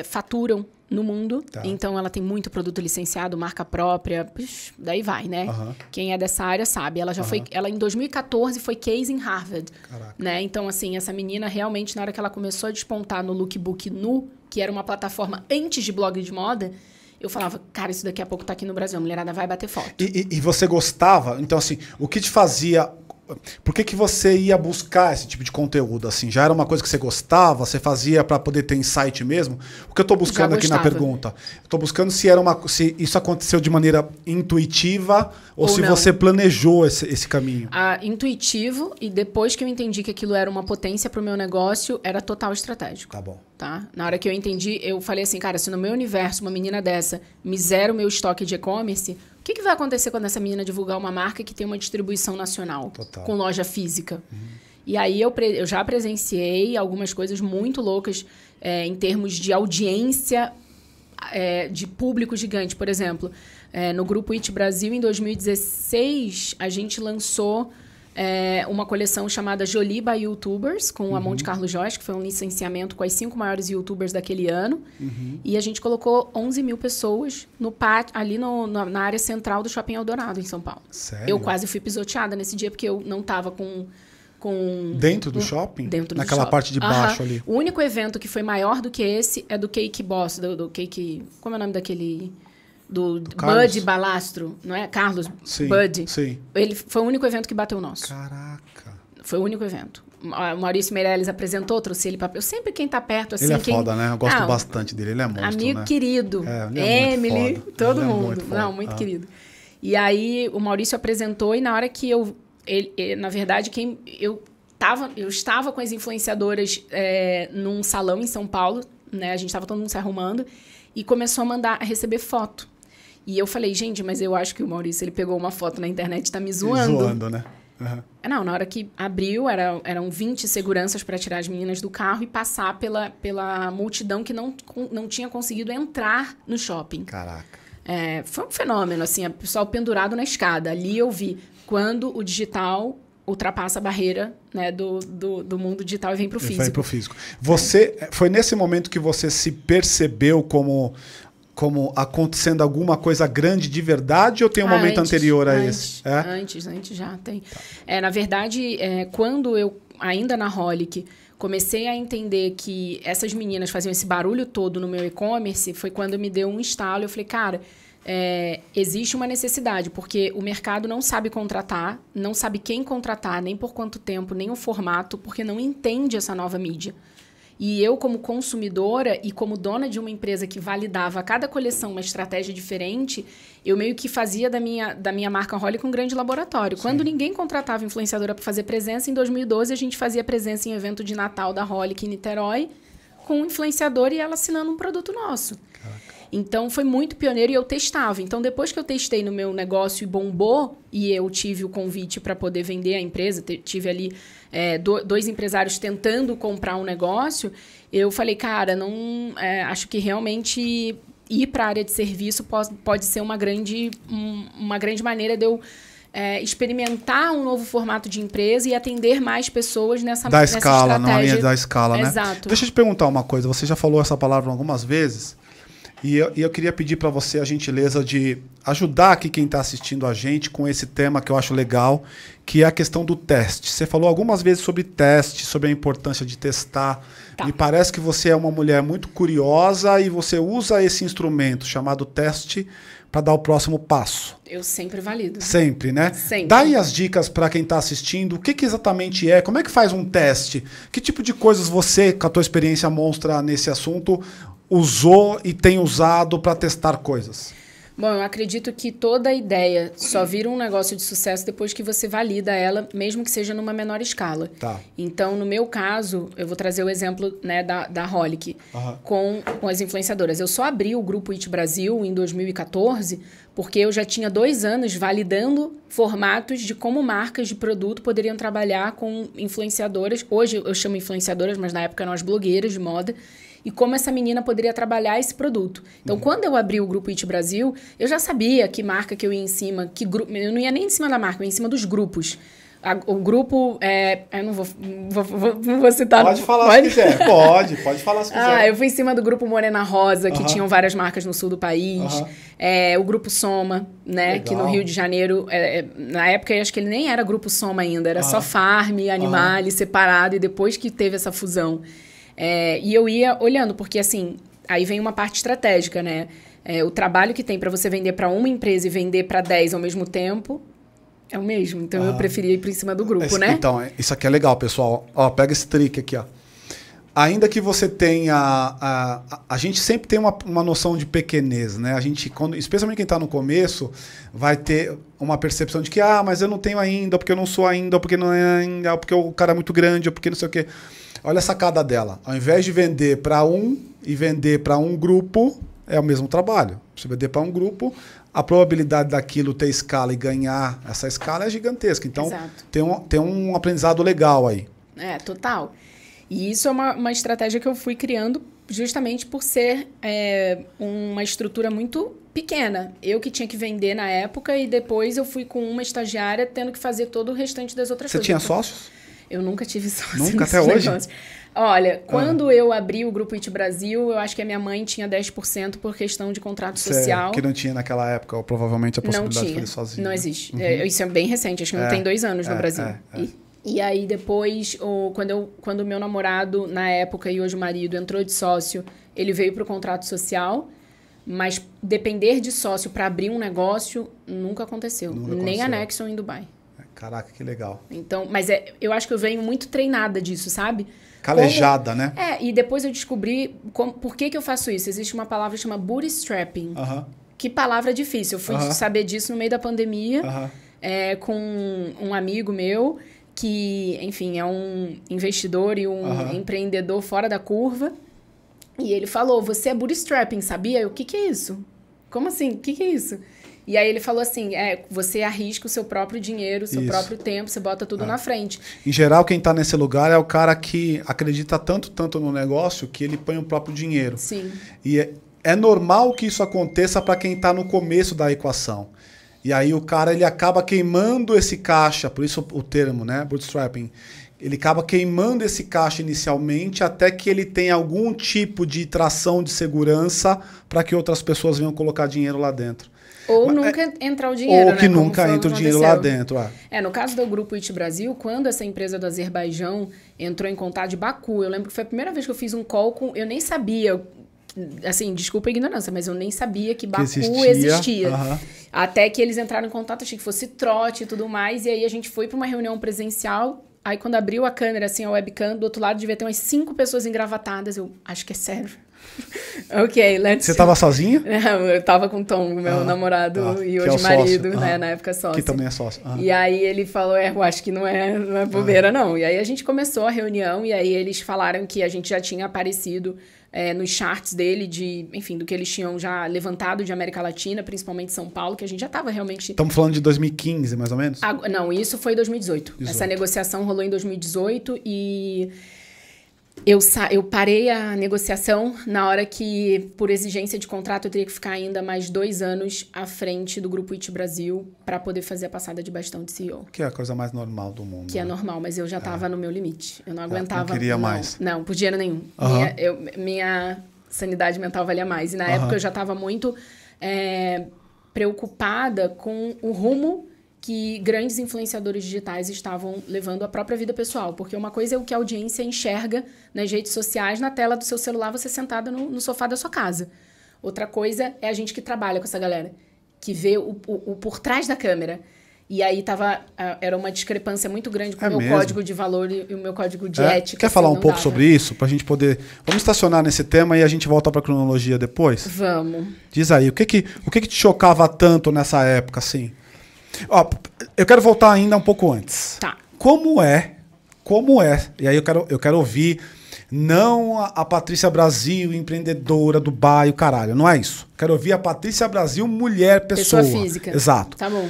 Speaker 1: faturam no mundo. Então, ela tem muito produto licenciado, marca própria, daí vai, né? Quem é dessa área sabe. Ela já foi... Ela, em 2014, foi case em Harvard. Né? Então, assim, essa menina, realmente, na hora que ela começou a despontar no Lookbook Nu, que era uma plataforma antes de blog de moda, eu falava, cara, isso daqui a pouco tá aqui no Brasil, a mulherada vai bater foto.
Speaker 2: E você gostava? Então, assim, o que te fazia... Por que você ia buscar esse tipo de conteúdo? Assim, já era uma coisa que você gostava? Você fazia para poder ter insight mesmo? O que eu estou buscando aqui na pergunta? Estou buscando se isso aconteceu de maneira intuitiva ou se não. Você planejou esse caminho.
Speaker 1: Intuitivo, e depois que eu entendi que aquilo era uma potência para o meu negócio, era total estratégico.
Speaker 2: Tá bom.
Speaker 1: Tá? Na hora que eu entendi, eu falei assim, cara, se no meu universo uma menina dessa me zera o meu estoque de e-commerce, o que vai acontecer quando essa menina divulgar uma marca que tem uma distribuição nacional, total, com loja física? E aí eu já presenciei algumas coisas muito loucas em termos de audiência, de público gigante. Por exemplo, no Grupo It Brasil, em 2016, a gente lançou uma coleção chamada Jolie by YouTubers, com a Monte Carlo Joyce, que foi um licenciamento com as 5 maiores YouTubers daquele ano. E a gente colocou 11 mil pessoas no pátio, ali na área central do Shopping Eldorado, em São Paulo.
Speaker 2: Sério?
Speaker 1: Eu quase fui pisoteada nesse dia, porque eu não estava com...
Speaker 2: Dentro do shopping?
Speaker 1: Dentro do
Speaker 2: Naquela
Speaker 1: shopping.
Speaker 2: Parte de baixo ali.
Speaker 1: O único evento que foi maior do que esse é do Cake Boss, do Cake... Como é o nome daquele... Do Bud Balastro, não é? Carlos
Speaker 2: sim,
Speaker 1: Bud.
Speaker 2: Sim.
Speaker 1: Ele foi o único evento que bateu o nosso.
Speaker 2: Caraca.
Speaker 1: Foi o único evento. O Maurício Meirelles apresentou, trouxe ele para... Eu sempre quem tá perto, assim...
Speaker 2: Ele é foda, né? Eu gosto bastante dele. Ele é monstro,
Speaker 1: amigo,
Speaker 2: né?
Speaker 1: Querido.
Speaker 2: Emily,
Speaker 1: todo mundo. Não, muito querido. E aí, o Maurício apresentou e na hora que na verdade, eu estava com as influenciadoras num salão em São Paulo, né? A gente estava todo mundo se arrumando e começou a receber foto. E eu falei, gente, mas eu acho que o Maurício, ele pegou uma foto na internet e tá me zoando.
Speaker 2: Me zoando, né?
Speaker 1: Não, na hora que abriu, eram 20 seguranças para tirar as meninas do carro e passar pela multidão que não tinha conseguido entrar no shopping.
Speaker 2: Caraca.
Speaker 1: Foi um fenômeno, assim, o pessoal pendurado na escada. Ali eu vi quando o digital ultrapassa a barreira, né, do mundo digital e vem para o físico.
Speaker 2: Vem para o físico. Foi nesse momento que você se percebeu como acontecendo alguma coisa grande de verdade ou tem um momento anterior a esse?
Speaker 1: Antes já tem. Tá. Na verdade, quando eu, ainda na Holic, comecei a entender que essas meninas faziam esse barulho todo no meu e-commerce, foi quando me deu um estalo. Eu falei, cara, existe uma necessidade, porque o mercado não sabe contratar, não sabe quem contratar, nem por quanto tempo, nem o formato, porque não entende essa nova mídia. E eu, como consumidora e como dona de uma empresa que validava a cada coleção uma estratégia diferente, eu meio que fazia da minha marca Holic um grande laboratório. Sim. Quando ninguém contratava influenciadora para fazer presença, em 2012 a gente fazia presença em evento de Natal da Holic em Niterói, com um influenciador e ela assinando um produto nosso. Caraca. Então, foi muito pioneiro e eu testava. Então, depois que eu testei no meu negócio e bombou, e eu tive o convite para poder vender a empresa, tive ali 2 empresários tentando comprar um negócio, eu falei, cara, acho que realmente ir para a área de serviço pode ser uma grande maneira de eu experimentar um novo formato de empresa e atender mais pessoas nessa
Speaker 2: escala,
Speaker 1: estratégia.
Speaker 2: Na linha da escala, né?
Speaker 1: Exato.
Speaker 2: Deixa eu te perguntar uma coisa. Você já falou essa palavra algumas vezes. E eu queria pedir para você a gentileza de ajudar aqui quem está assistindo a gente com esse tema que eu acho legal, que é a questão do teste. Você falou algumas vezes sobre teste, sobre a importância de testar. Tá. Me parece que você é uma mulher muito curiosa e você usa esse instrumento chamado teste para dar o próximo passo.
Speaker 1: Eu sempre valido.
Speaker 2: Sempre, né?
Speaker 1: Sempre.
Speaker 2: Dá aí as dicas para quem está assistindo. O que exatamente é? Como é que faz um teste? Que tipo de coisas você, com a tua experiência monstra nesse assunto, usou e tem usado para testar coisas?
Speaker 1: Bom, eu acredito que toda ideia só vira um negócio de sucesso depois que você valida ela, mesmo que seja numa menor escala.
Speaker 2: Tá.
Speaker 1: Então, no meu caso, eu vou trazer o exemplo, né, da Holic, com as influenciadoras. Eu só abri o Grupo It Brasil em 2014 porque eu já tinha 2 anos validando formatos de como marcas de produto poderiam trabalhar com influenciadoras. Hoje eu chamo influenciadoras, mas na época eram as blogueiras de moda. E como essa menina poderia trabalhar esse produto. Então, quando eu abri o Grupo It Brasil, eu já sabia que marca que eu ia em cima, que grupo. Eu não ia nem em cima da marca, eu ia em cima dos grupos. O grupo, eu não vou citar...
Speaker 2: Pode falar se quiser, pode falar se quiser.
Speaker 1: Eu fui em cima do grupo Morena Rosa, que tinham várias marcas no sul do país. O grupo Soma, né, que no Rio de Janeiro, na época, eu acho que ele nem era grupo Soma ainda, era só Farm, Animale, separado, e depois que teve essa fusão. E eu ia olhando, porque assim, aí vem uma parte estratégica, né? o trabalho que tem para você vender para uma empresa e vender para 10 ao mesmo tempo é o mesmo. Então, eu preferia ir por cima do grupo, né?
Speaker 2: Então, isso aqui é legal, pessoal. Ó, pega esse trick aqui, ó. Ainda que você tenha... A gente sempre tem uma noção de pequenez, né? A gente, especialmente quem está no começo, vai ter uma percepção de que, mas eu não tenho ainda, porque eu não sou ainda, porque não é ainda, porque o cara é muito grande, ou porque não sei o quê. Olha a sacada dela. Ao invés de vender para um e vender para um grupo, é o mesmo trabalho. Você vender para um grupo, a probabilidade daquilo ter escala e ganhar essa escala é gigantesca. Então, tem um aprendizado legal aí.
Speaker 1: Total. E isso é uma estratégia que eu fui criando justamente por ser uma estrutura muito pequena. Eu que tinha que vender na época e depois eu fui com uma estagiária tendo que fazer todo o restante das outras coisas.
Speaker 2: Você tinha sócios?
Speaker 1: Eu nunca tive sócios.
Speaker 2: Nunca? Até hoje?
Speaker 1: Olha, quando eu abri o Grupo IT Brasil, eu acho que a minha mãe tinha 10% por questão de contrato social.
Speaker 2: Que não tinha naquela época, ou provavelmente a possibilidade de fazer sozinho.
Speaker 1: Não existe. Isso é bem recente, acho que não tem 2 anos no Brasil. E aí depois, quando o meu namorado, na época, e hoje o marido, entrou de sócio, ele veio para o contrato social, mas depender de sócio para abrir um negócio nunca aconteceu. Nem a Nexon em Dubai.
Speaker 2: Caraca, que legal.
Speaker 1: Então, mas eu acho que eu venho muito treinada disso, sabe?
Speaker 2: Calejada, né?
Speaker 1: E depois eu descobri por que eu faço isso. Existe uma palavra que chama bootstrapping. Que palavra difícil. Eu fui saber disso no meio da pandemia, com um amigo meu, que, enfim, é um investidor e um empreendedor fora da curva. E ele falou, você é bootstrapping, sabia? O que é isso? Como assim? O que é isso? E aí ele falou assim, você arrisca o seu próprio dinheiro, o seu próprio tempo, você bota tudo na frente.
Speaker 2: Em geral, quem está nesse lugar é o cara que acredita tanto no negócio que ele põe o próprio dinheiro.
Speaker 1: Sim.
Speaker 2: E é normal que isso aconteça para quem está no começo da equação. E aí o cara ele acaba queimando esse caixa, por isso o termo, né, bootstrapping. Ele acaba queimando esse caixa inicialmente até que ele tenha algum tipo de tração de segurança para que outras pessoas venham colocar dinheiro lá dentro.
Speaker 1: Ou nunca entrar o dinheiro,
Speaker 2: ou que nunca entra o dinheiro lá dentro.
Speaker 1: No caso do Grupo IT Brasil, quando essa empresa do Azerbaijão entrou em contato de Baku, eu lembro que foi a primeira vez que eu fiz um call com... Eu nem sabia, assim, desculpa a ignorância, mas eu nem sabia que Baku existia. Até que eles entraram em contato, achei que fosse trote e tudo mais, e aí a gente foi para uma reunião presencial. Aí quando abriu a câmera, assim, a webcam, do outro lado devia ter umas 5 pessoas engravatadas. Eu acho que é sério. Ok, let's...
Speaker 2: Você estava sozinha?
Speaker 1: Não, eu estava com o Tom, meu namorado e hoje marido, né, na época sócio.
Speaker 2: Que também é sócio.
Speaker 1: E aí ele falou, eu acho que não é bobeira, não. E aí a gente começou a reunião e aí eles falaram que a gente já tinha aparecido nos charts dele, enfim, do que eles tinham já levantado de América Latina, principalmente São Paulo, que a gente já estava realmente...
Speaker 2: Estamos falando de 2015, mais ou menos?
Speaker 1: Não, isso foi 2018. Essa negociação rolou em 2018 e... Eu parei a negociação na hora que, por exigência de contrato, eu teria que ficar ainda mais 2 anos à frente do Grupo IT Brasil para poder fazer a passada de bastão de CEO.
Speaker 2: Que é a coisa mais normal do mundo.
Speaker 1: Que é normal, mas eu já estava no meu limite. Eu não aguentava.
Speaker 2: Não queria mais.
Speaker 1: Não, por dinheiro nenhum. Minha sanidade mental valia mais. E na época eu já estava muito preocupada com o rumo que grandes influenciadores digitais estavam levando à própria vida pessoal. Porque uma coisa é o que a audiência enxerga nas redes sociais, na tela do seu celular, você sentada no sofá da sua casa. Outra coisa é a gente que trabalha com essa galera, que vê o por trás da câmera. E aí era uma discrepância muito grande com o meu código de valor e o meu código de ética.
Speaker 2: Quer falar um pouco sobre isso? Pra gente poder... Vamos estacionar nesse tema e a gente volta pra cronologia depois?
Speaker 1: Vamos.
Speaker 2: Diz aí, o que te chocava tanto nessa época, assim? Eu quero voltar ainda um pouco antes.
Speaker 1: Tá.
Speaker 2: Como é, e aí eu quero ouvir, não a Patrícia Brasil, empreendedora do bairro, caralho, não é isso. Quero ouvir a Patrícia Brasil, mulher, pessoa.
Speaker 1: Pessoa física.
Speaker 2: Exato.
Speaker 1: Tá bom.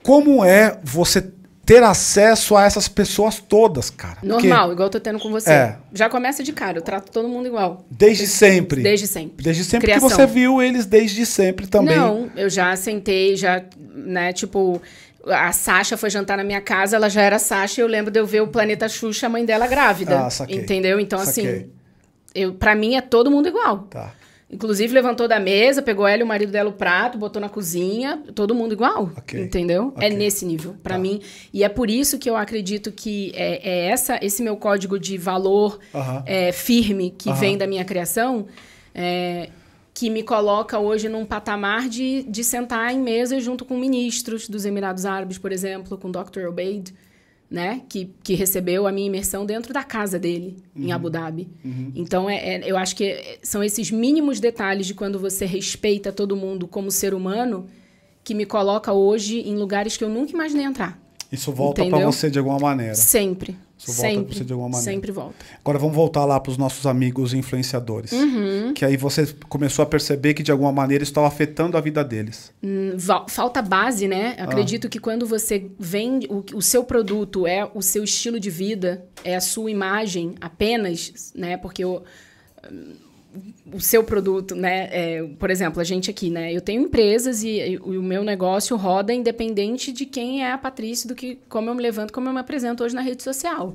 Speaker 2: Como é você ter acesso a essas pessoas todas, cara?
Speaker 1: Normal, igual eu tô tendo com você. Já começa de cara, eu trato todo mundo igual.
Speaker 2: Desde sempre?
Speaker 1: Desde sempre.
Speaker 2: Desde sempre, porque você viu eles desde sempre também.
Speaker 1: Não, eu já sentei, né, tipo... A Sasha foi jantar na minha casa, ela já era Sasha, e eu lembro de eu ver o Planeta Xuxa, a mãe dela grávida.
Speaker 2: Saquei.
Speaker 1: Entendeu? Então, assim, pra mim é todo mundo igual.
Speaker 2: Tá.
Speaker 1: Inclusive, levantou da mesa, pegou ela e o marido dela o prato, botou na cozinha, todo mundo igual. Entendeu? É nesse nível, pra mim. E é por isso que eu acredito que esse meu código de valor firme, que vem da minha criação, que me coloca hoje num patamar de sentar em mesa junto com ministros dos Emirados Árabes, por exemplo, com o Dr. Obeid, né? Que recebeu a minha imersão dentro da casa dele, em Abu Dhabi. Então, eu acho que são esses mínimos detalhes de quando você respeita todo mundo como ser humano que me coloca hoje em lugares que eu nunca imaginei entrar.
Speaker 2: Isso volta para você de alguma maneira.
Speaker 1: Sempre.
Speaker 2: Isso volta para você de alguma maneira.
Speaker 1: Sempre volta.
Speaker 2: Agora vamos voltar lá para os nossos amigos influenciadores. Que aí você começou a perceber que de alguma maneira isso estava afetando a vida deles.
Speaker 1: Falta base, né? Acredito que quando você vende, o seu produto é o seu estilo de vida, é a sua imagem apenas, né? Porque o seu produto, né? Por exemplo, a gente aqui, né? Eu tenho empresas e o meu negócio roda independente de quem é a Patrícia, do que como eu me levanto, como eu me apresento hoje na rede social.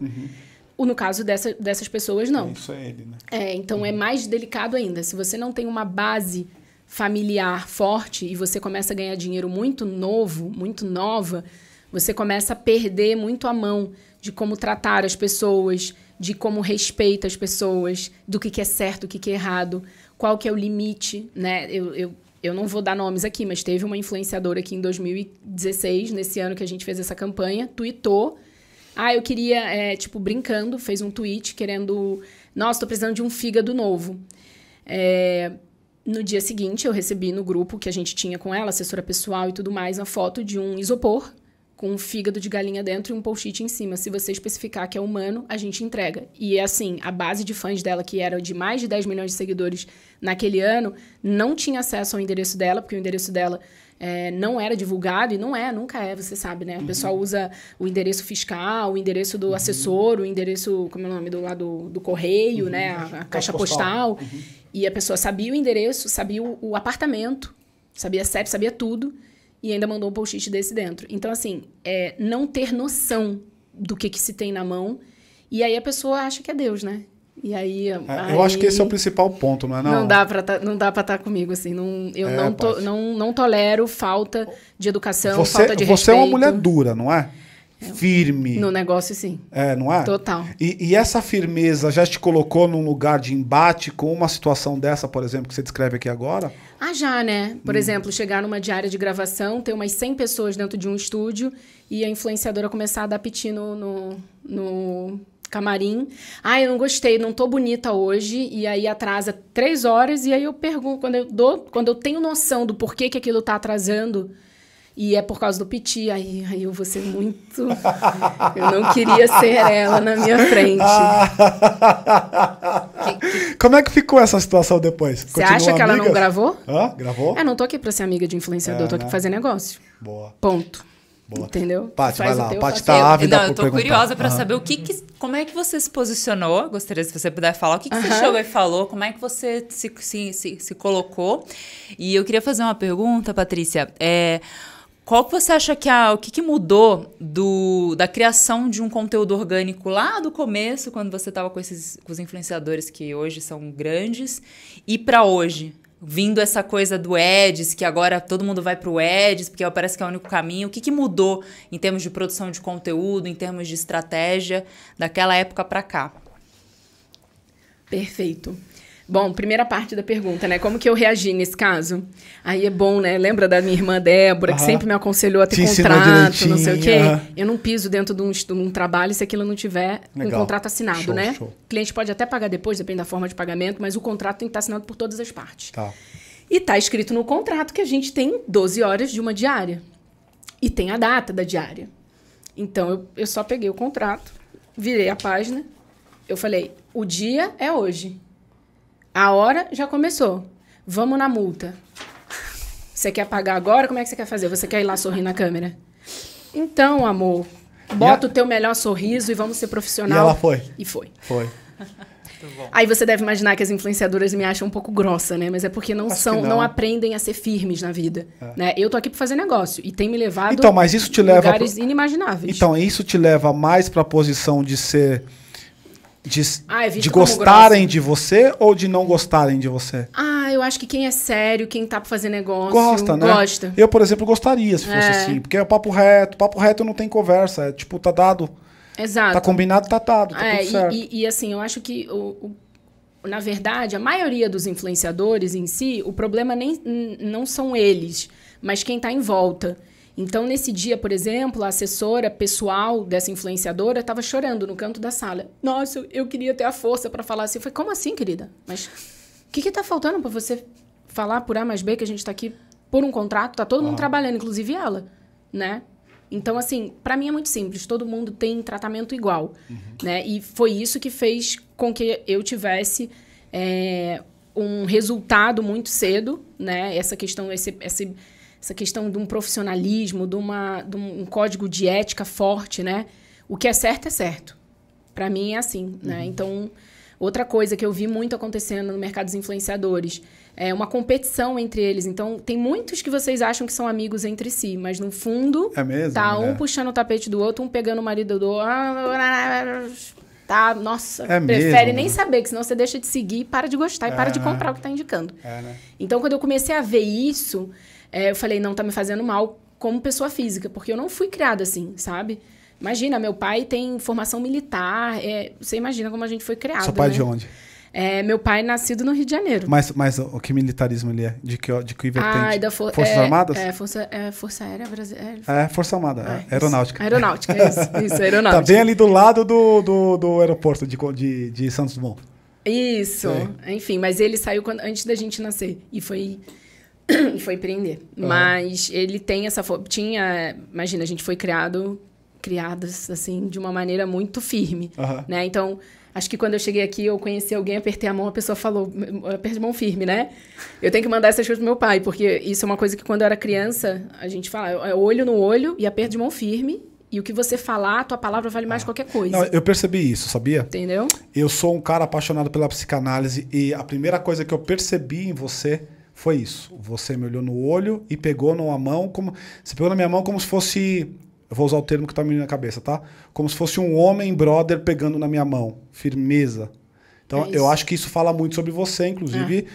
Speaker 1: No caso dessas pessoas, não.
Speaker 2: Isso é ele, né?
Speaker 1: Então é mais delicado ainda. Se você não tem uma base familiar forte e você começa a ganhar dinheiro muito novo, muito nova, você começa a perder muito a mão de como tratar as pessoas, de como respeita as pessoas, do que é certo, o que é errado, qual que é o limite, né? Eu não vou dar nomes aqui, mas teve uma influenciadora aqui em 2016, nesse ano que a gente fez essa campanha, tweetou, eu queria, brincando, fez um tweet querendo, nossa, tô precisando de um fígado novo. No dia seguinte, eu recebi no grupo que a gente tinha com ela, assessora pessoal e tudo mais, uma foto de um isopor com um fígado de galinha dentro e um post-it em cima. Se você especificar que é humano, a gente entrega. E, assim, a base de fãs dela, que era de mais de 10 milhões de seguidores naquele ano, não tinha acesso ao endereço dela, porque o endereço dela não era divulgado, e nunca é, você sabe, né? O pessoal usa o endereço fiscal, o endereço do assessor, o endereço, como é o nome, do correio, né? A caixa postal. E a pessoa sabia o endereço, sabia o apartamento, sabia CEP, sabia tudo, e ainda mandou um post-it desse dentro. Então, assim, não ter noção do que se tem na mão, e aí a pessoa acha que é Deus, né? E aí,
Speaker 2: eu acho que esse é o principal ponto, não é?
Speaker 1: Não dá pra estar comigo, assim. Não tolero falta de educação, falta de respeito.
Speaker 2: Você é uma mulher dura, não é? Firme.
Speaker 1: No negócio, sim.
Speaker 2: Não é?
Speaker 1: Total.
Speaker 2: E essa firmeza já te colocou num lugar de embate com uma situação dessa, por exemplo, que você descreve aqui agora?
Speaker 1: Já, né? Por exemplo, chegar numa diária de gravação, ter umas 100 pessoas dentro de um estúdio e a influenciadora começar a dar piti no camarim. Eu não gostei, não tô bonita hoje. E aí atrasa 3 horas e aí eu pergunto, quando eu tenho noção do porquê que aquilo tá atrasando, e é por causa do piti, aí eu vou ser muito... Eu não queria ser ela na minha frente.
Speaker 2: Como é que ficou essa situação depois?
Speaker 1: Você acha que ela não gravou?
Speaker 2: Gravou?
Speaker 1: Não tô aqui pra ser amiga de influenciador, tô aqui pra fazer negócio.
Speaker 2: Boa.
Speaker 1: Ponto.
Speaker 2: Boa.
Speaker 1: Entendeu?
Speaker 2: Paty, vai lá. Paty tá ávida por perguntar.
Speaker 3: Eu tô curiosa pra saber como é que você se posicionou. Gostaria, se você puder falar, o que você chegou e falou, como é que você se colocou. E eu queria fazer uma pergunta, Patrícia. Qual que você acha que o que mudou da criação de um conteúdo orgânico lá do começo, quando você estava com os influenciadores que hoje são grandes, e para hoje? Vindo essa coisa do Ads, que agora todo mundo vai para o Ads, porque parece que é o único caminho. O que mudou em termos de produção de conteúdo, em termos de estratégia, daquela época para cá?
Speaker 1: Perfeito. Bom, primeira parte da pergunta, né? Como que eu reagi nesse caso? Aí é bom, né? Lembra da minha irmã Débora, que sempre me aconselhou a ter contrato, não sei o quê? Eu não piso dentro de um trabalho se aquilo não tiver um contrato assinado, né? Show. O cliente pode até pagar depois, depende da forma de pagamento, mas o contrato tem que estar assinado por todas as partes.
Speaker 2: Tá.
Speaker 1: E tá escrito no contrato que a gente tem 12 horas de uma diária. E tem a data da diária. Então, eu só peguei o contrato, virei a página, eu falei, o dia é hoje. A hora já começou. Vamos na multa. Você quer pagar agora? Como é que você quer fazer? Você quer ir lá sorrir na câmera? Então, amor, bota o teu melhor sorriso e vamos ser profissional.
Speaker 2: E ela foi?
Speaker 1: E foi.
Speaker 2: Foi.
Speaker 1: Aí você deve imaginar que as influenciadoras me acham um pouco grossa, né? Mas é porque não aprendem a ser firmes na vida. Né? Eu tô aqui para fazer negócio e tem me levado
Speaker 2: mas isso te leva
Speaker 1: lugares inimagináveis.
Speaker 2: Então, isso te leva mais para a posição de ser... De
Speaker 1: grossa.
Speaker 2: gostarem de você ou de não gostarem de você?
Speaker 1: Eu acho que quem é sério, quem tá pra fazer negócio...
Speaker 2: Gosta, né?
Speaker 1: Gosta.
Speaker 2: Eu, por exemplo, gostaria se fosse assim. Porque é papo reto. Papo reto não tem conversa. Tá dado.
Speaker 1: Exato.
Speaker 2: Tá combinado, tá dado. Tá tudo certo.
Speaker 1: E assim, eu acho que na verdade, a maioria dos influenciadores em si, o problema não são eles, mas quem está em volta. Então, nesse dia, por exemplo, a assessora pessoal dessa influenciadora estava chorando no canto da sala. Nossa, eu queria ter a força para falar assim. Eu falei, como assim, querida? Mas o que está faltando para você falar por A mais B que a gente está aqui por um contrato? Tá todo mundo trabalhando, inclusive ela, né? Então, assim, para mim é muito simples. Todo mundo tem tratamento igual, né? E foi isso que fez com que eu tivesse um resultado muito cedo, né? Essa questão de um profissionalismo, de um código de ética forte, né? O que é certo. Para mim é assim, né? Então, outra coisa que eu vi muito acontecendo no mercado dos influenciadores é uma competição entre eles. Então, tem muitos que vocês acham que são amigos entre si, mas no fundo, tá um puxando o tapete do outro, um pegando o marido do outro. Tá, nossa, prefere nem saber, que senão você deixa de seguir, para de gostar e para de comprar o que tá indicando.
Speaker 2: Né?
Speaker 1: Então, quando eu comecei a ver isso, eu falei, não, tá me fazendo mal como pessoa física, porque eu não fui criada assim, sabe? Imagina, meu pai tem formação militar, você imagina como a gente foi criado.
Speaker 2: Seu pai
Speaker 1: né?
Speaker 2: de onde?
Speaker 1: Meu pai é nascido no Rio de Janeiro.
Speaker 2: Mas o que militarismo ele é? De que vertente? Forças Armadas?
Speaker 1: Força Aérea Brasileira.
Speaker 2: Força Armada, aeronáutica.
Speaker 1: Aeronáutica, isso, aeronáutica.
Speaker 2: Tá bem ali do lado do aeroporto de Santos Dumont.
Speaker 1: Isso, enfim, mas ele saiu antes da gente nascer e foi empreender. Mas ele tem imagina, a gente foi criadas assim de uma maneira muito firme, né? Então, acho que quando eu cheguei aqui, eu conheci alguém, apertei a mão, a pessoa falou, apertei a mão firme, né? Eu tenho que mandar essas coisas pro meu pai, porque isso é uma coisa que quando eu era criança, a gente fala, olho no olho e aperto de mão firme, e o que você falar, a tua palavra vale mais que qualquer coisa.
Speaker 2: Não, eu percebi isso, sabia?
Speaker 1: Entendeu?
Speaker 2: Eu sou um cara apaixonado pela psicanálise e a primeira coisa que eu percebi em você foi isso. Você me olhou no olho e pegou numa mão, você pegou na minha mão como se fosse... Eu vou usar o termo que tá me na cabeça, tá? Como se fosse um homem brother pegando na minha mão. Firmeza. Então, eu acho que isso fala muito sobre você, inclusive.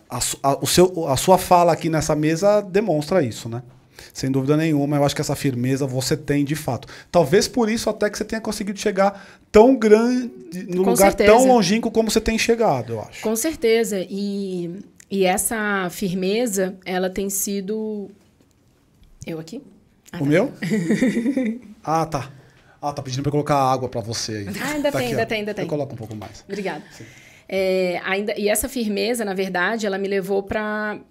Speaker 2: A sua fala aqui nessa mesa demonstra isso, né? Sem dúvida nenhuma, eu acho que essa firmeza você tem de fato. Talvez por isso até que você tenha conseguido chegar tão grande, no lugar tão longínquo como você tem chegado, eu acho.
Speaker 1: Com certeza. E essa firmeza, ela tem sido... Eu aqui?
Speaker 2: O meu? Tá. Tá pedindo pra eu colocar água pra você aí.
Speaker 1: Ainda tem.
Speaker 2: Eu coloco um pouco mais.
Speaker 1: Obrigada. E essa firmeza, na verdade, ela me levou para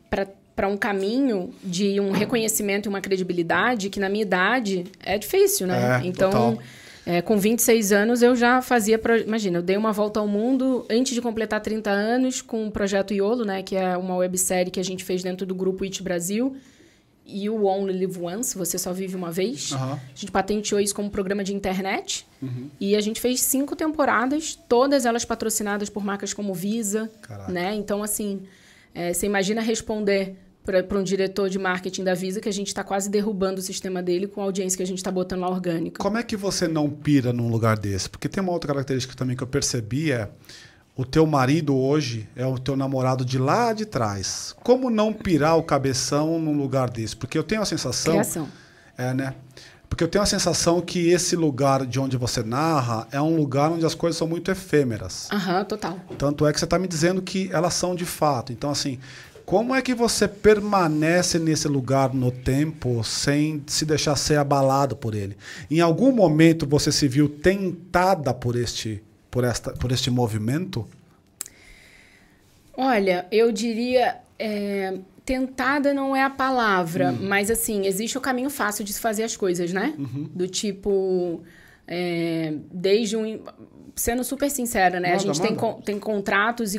Speaker 1: um caminho de um reconhecimento e uma credibilidade que, na minha idade, é difícil, né? Então, com 26 anos, eu já fazia... Imagina, eu dei uma volta ao mundo antes de completar 30 anos com o Projeto Iolo, né? Que é uma websérie que a gente fez dentro do grupo It Brasil. You Only Live Once, você só vive uma vez. A gente patenteou isso como programa de internet. E a gente fez 5 temporadas, todas elas patrocinadas por marcas como Visa. Né? Então, assim, você imagina responder para um diretor de marketing da Visa que a gente está quase derrubando o sistema dele com a audiência que a gente está botando lá orgânica.
Speaker 2: Como é que você não pira num lugar desse? Porque tem uma outra característica também que eu percebi, o teu marido hoje é o teu namorado de lá de trás. Como não pirar o cabeção num lugar desse? Porque eu tenho a sensação...
Speaker 1: Criação.
Speaker 2: Né? Porque eu tenho a sensação que esse lugar de onde você narra é um lugar onde as coisas são muito efêmeras.
Speaker 1: Total.
Speaker 2: Tanto é que você está me dizendo que elas são de fato. Então, assim, como é que você permanece nesse lugar no tempo sem se deixar ser abalado por ele? Em algum momento você se viu tentada por este movimento?
Speaker 1: Olha, eu diria... tentada não é a palavra, mas assim, existe o caminho fácil de se fazer as coisas, né? Do tipo... Sendo super sincera, né? A gente tem contratos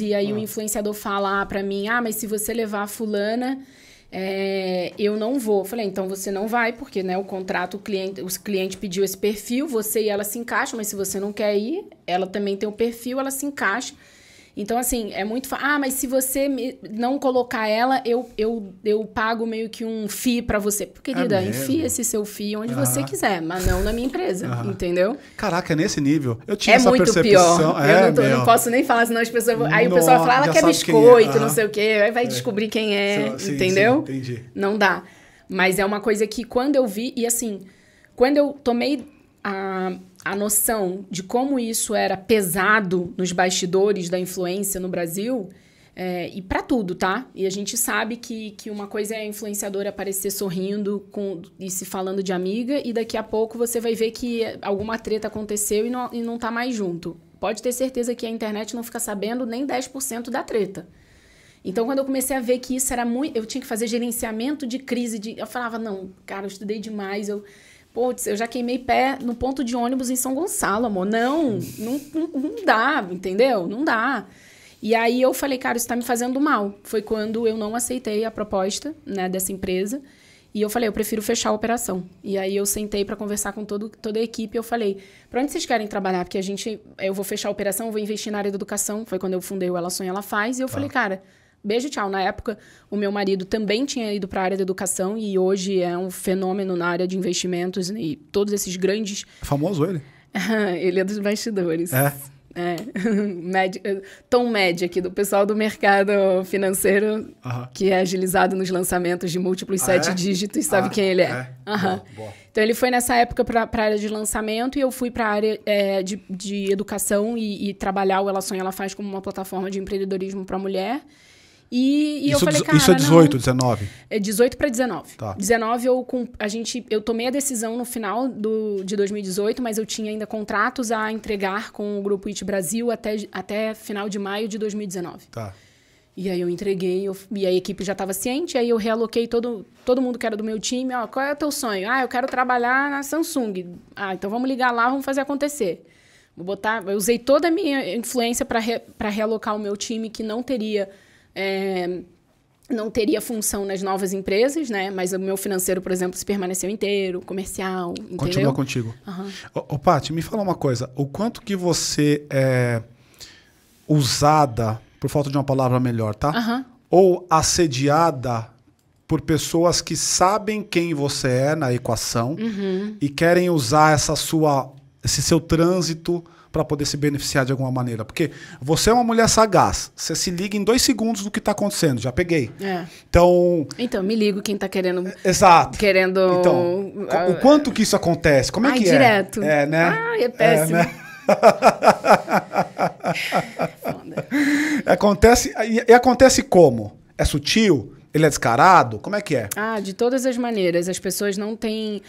Speaker 1: e aí o influenciador fala pra mim, mas se você levar a fulana... eu não vou. Eu falei, então você não vai, porque né, o contrato, o cliente pediu esse perfil, você e ela se encaixam, mas se você não quer ir, ela também tem o perfil, ela se encaixa. Então, assim, é muito fácil. Mas se você não colocar ela, eu pago meio que um FII pra você. Querida, enfia esse seu FII onde você quiser, mas não na minha empresa, entendeu?
Speaker 2: Caraca, é nesse nível. Eu tinha essa
Speaker 1: muito
Speaker 2: percepção.
Speaker 1: Pior. Eu não posso nem falar, senão as pessoas... Aí o pessoal fala, ela quer biscoito, não sei o quê. Aí vai descobrir quem é, entendeu?
Speaker 2: Sim, entendi.
Speaker 1: Não dá. Mas é uma coisa que quando eu vi... E assim, quando eu tomei a a noção de como isso era pesado nos bastidores da influência no Brasil, e para tudo, tá? E a gente sabe que uma coisa é a influenciadora aparecer sorrindo e se falando de amiga, e daqui a pouco você vai ver que alguma treta aconteceu e não tá mais junto. Pode ter certeza que a internet não fica sabendo nem 10% da treta. Então, quando eu comecei a ver que isso era muito... Eu tinha que fazer gerenciamento de crise. Eu falava, não, cara, eu estudei demais. Eu já queimei pé no ponto de ônibus em São Gonçalo, amor. Não dá, entendeu? Não dá. E aí eu falei, cara, isso tá me fazendo mal. Foi quando eu não aceitei a proposta, né, dessa empresa. E eu falei, eu prefiro fechar a operação. E aí eu sentei para conversar com toda a equipe. E eu falei, para onde vocês querem trabalhar? Porque eu vou fechar a operação, eu vou investir na área da educação. Foi quando eu fundei o Ela Sonha, Ela Faz. E eu falei, cara, beijo, tchau. Na época, o meu marido também tinha ido para a área da educação. E hoje é um fenômeno na área de investimentos. E todos esses grandes...
Speaker 2: É famoso ele?
Speaker 1: Ele é dos bastidores. Tom média aqui do pessoal do mercado financeiro, que é agilizado nos lançamentos de múltiplos 7 dígitos, sabe quem ele é. Boa. Então ele foi nessa época para a área de lançamento e eu fui para a área de educação e trabalhar o Ela Sonha, Ela Faz como uma plataforma de empreendedorismo para mulher. E eu falei, cara,
Speaker 2: isso é 18, 19?
Speaker 1: É 18 para 19.
Speaker 2: Tá.
Speaker 1: 19 eu tomei a decisão no final de 2018, mas eu tinha ainda contratos a entregar com o Grupo IT Brasil até final de maio de 2019.
Speaker 2: Tá.
Speaker 1: E aí eu entreguei, e a equipe já estava ciente, aí eu realoquei todo mundo que era do meu time. Qual é o teu sonho? Eu quero trabalhar na Samsung. Então vamos ligar lá, vamos fazer acontecer. Eu usei toda a minha influência para realocar o meu time que não teria função nas novas empresas, né? Mas o meu financeiro, por exemplo, se permaneceu inteiro, comercial, entendeu?
Speaker 2: Continua contigo. Paty, me fala uma coisa. O quanto que você é usada, por falta de uma palavra melhor, tá? Ou assediada por pessoas que sabem quem você é na equação e querem usar esse seu trânsito para poder se beneficiar de alguma maneira. Porque você é uma mulher sagaz. Você se liga em 2 segundos do que está acontecendo. Já peguei.
Speaker 1: Então, me ligo quem está querendo...
Speaker 2: Exato.
Speaker 1: Então,
Speaker 2: o quanto que isso acontece? Como é que
Speaker 1: direto.
Speaker 2: é? Né?
Speaker 1: É péssimo.
Speaker 2: Né? Acontece como? É sutil? Ele é descarado? Como é que é?
Speaker 1: De todas as maneiras. As pessoas não têm...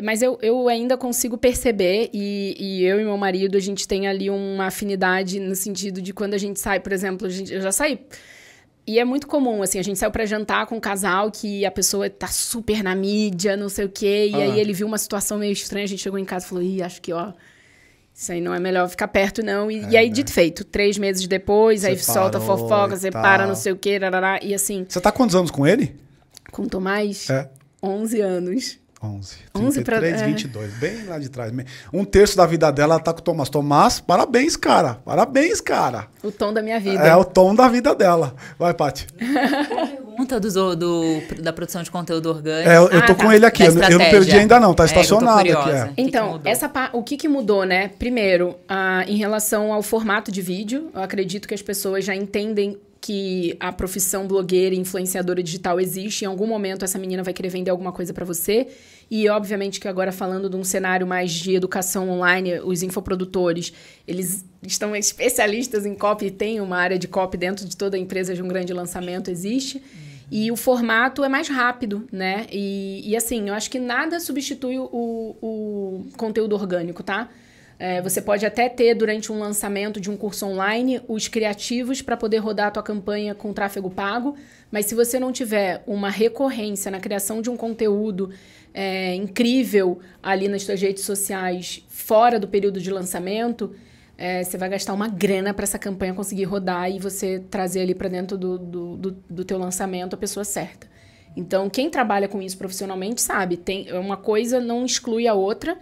Speaker 1: mas eu ainda consigo perceber, e eu e meu marido, a gente tem ali uma afinidade no sentido de quando a gente sai, por exemplo, eu já saí... E é muito comum, assim, a gente saiu pra jantar com um casal que a pessoa tá super na mídia, não sei o quê, e aí ele viu uma situação meio estranha, a gente chegou em casa e falou, acho que, isso aí não é melhor ficar perto, não. E aí, dito feito, 3 meses depois, aí solta fofoca, separa, não sei o quê, e assim...
Speaker 2: Você tá há quantos anos com ele?
Speaker 1: Com o Tomás? 11 anos.
Speaker 2: 11. 33, 22. Bem lá de trás. 1/3 da vida dela tá com o Tomás. Tomás, parabéns, cara. Parabéns, cara.
Speaker 1: O tom da minha vida.
Speaker 2: É o tom da vida dela. Vai, Paty.
Speaker 3: Pergunta da produção de conteúdo orgânico.
Speaker 2: Eu tô com ele aqui. Eu não perdi ainda não. Tá estacionado aqui.
Speaker 1: Então, o que mudou, né? Primeiro, em relação ao formato de vídeo, eu acredito que as pessoas já entendem que a profissão blogueira e influenciadora digital existe. Em algum momento, essa menina vai querer vender alguma coisa para você. E, obviamente, que agora falando de um cenário mais de educação online, os infoprodutores, eles estão especialistas em copy, tem uma área de copy dentro de toda a empresa de um grande lançamento, existe. E o formato é mais rápido, né? E assim, eu acho que nada substitui o conteúdo orgânico, tá? Você pode até ter, durante um lançamento de um curso online, os criativos para poder rodar a tua campanha com tráfego pago, mas se você não tiver uma recorrência na criação de um conteúdo incrível ali nas suas redes sociais, fora do período de lançamento, você vai gastar uma grana para essa campanha conseguir rodar e você trazer ali para dentro do teu lançamento a pessoa certa. Então, quem trabalha com isso profissionalmente sabe, uma coisa não exclui a outra.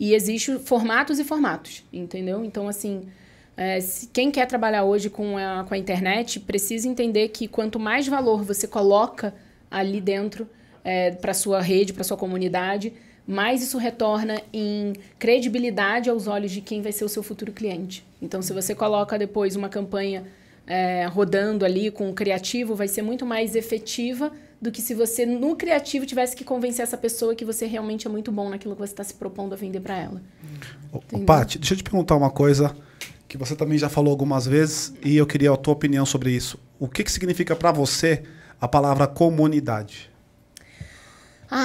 Speaker 1: E existem formatos e formatos, entendeu? Então, assim, quem quer trabalhar hoje com a internet precisa entender que quanto mais valor você coloca ali dentro para sua rede, para sua comunidade, mais isso retorna em credibilidade aos olhos de quem vai ser o seu futuro cliente. Então, se você coloca depois uma campanha rodando ali com o criativo, vai ser muito mais efetiva do que se você, no criativo, tivesse que convencer essa pessoa que você realmente é muito bom naquilo que você está se propondo a vender para ela.
Speaker 2: Paty, deixa eu te perguntar uma coisa que você também já falou algumas vezes e eu queria a tua opinião sobre isso. O que significa para você a palavra comunidade?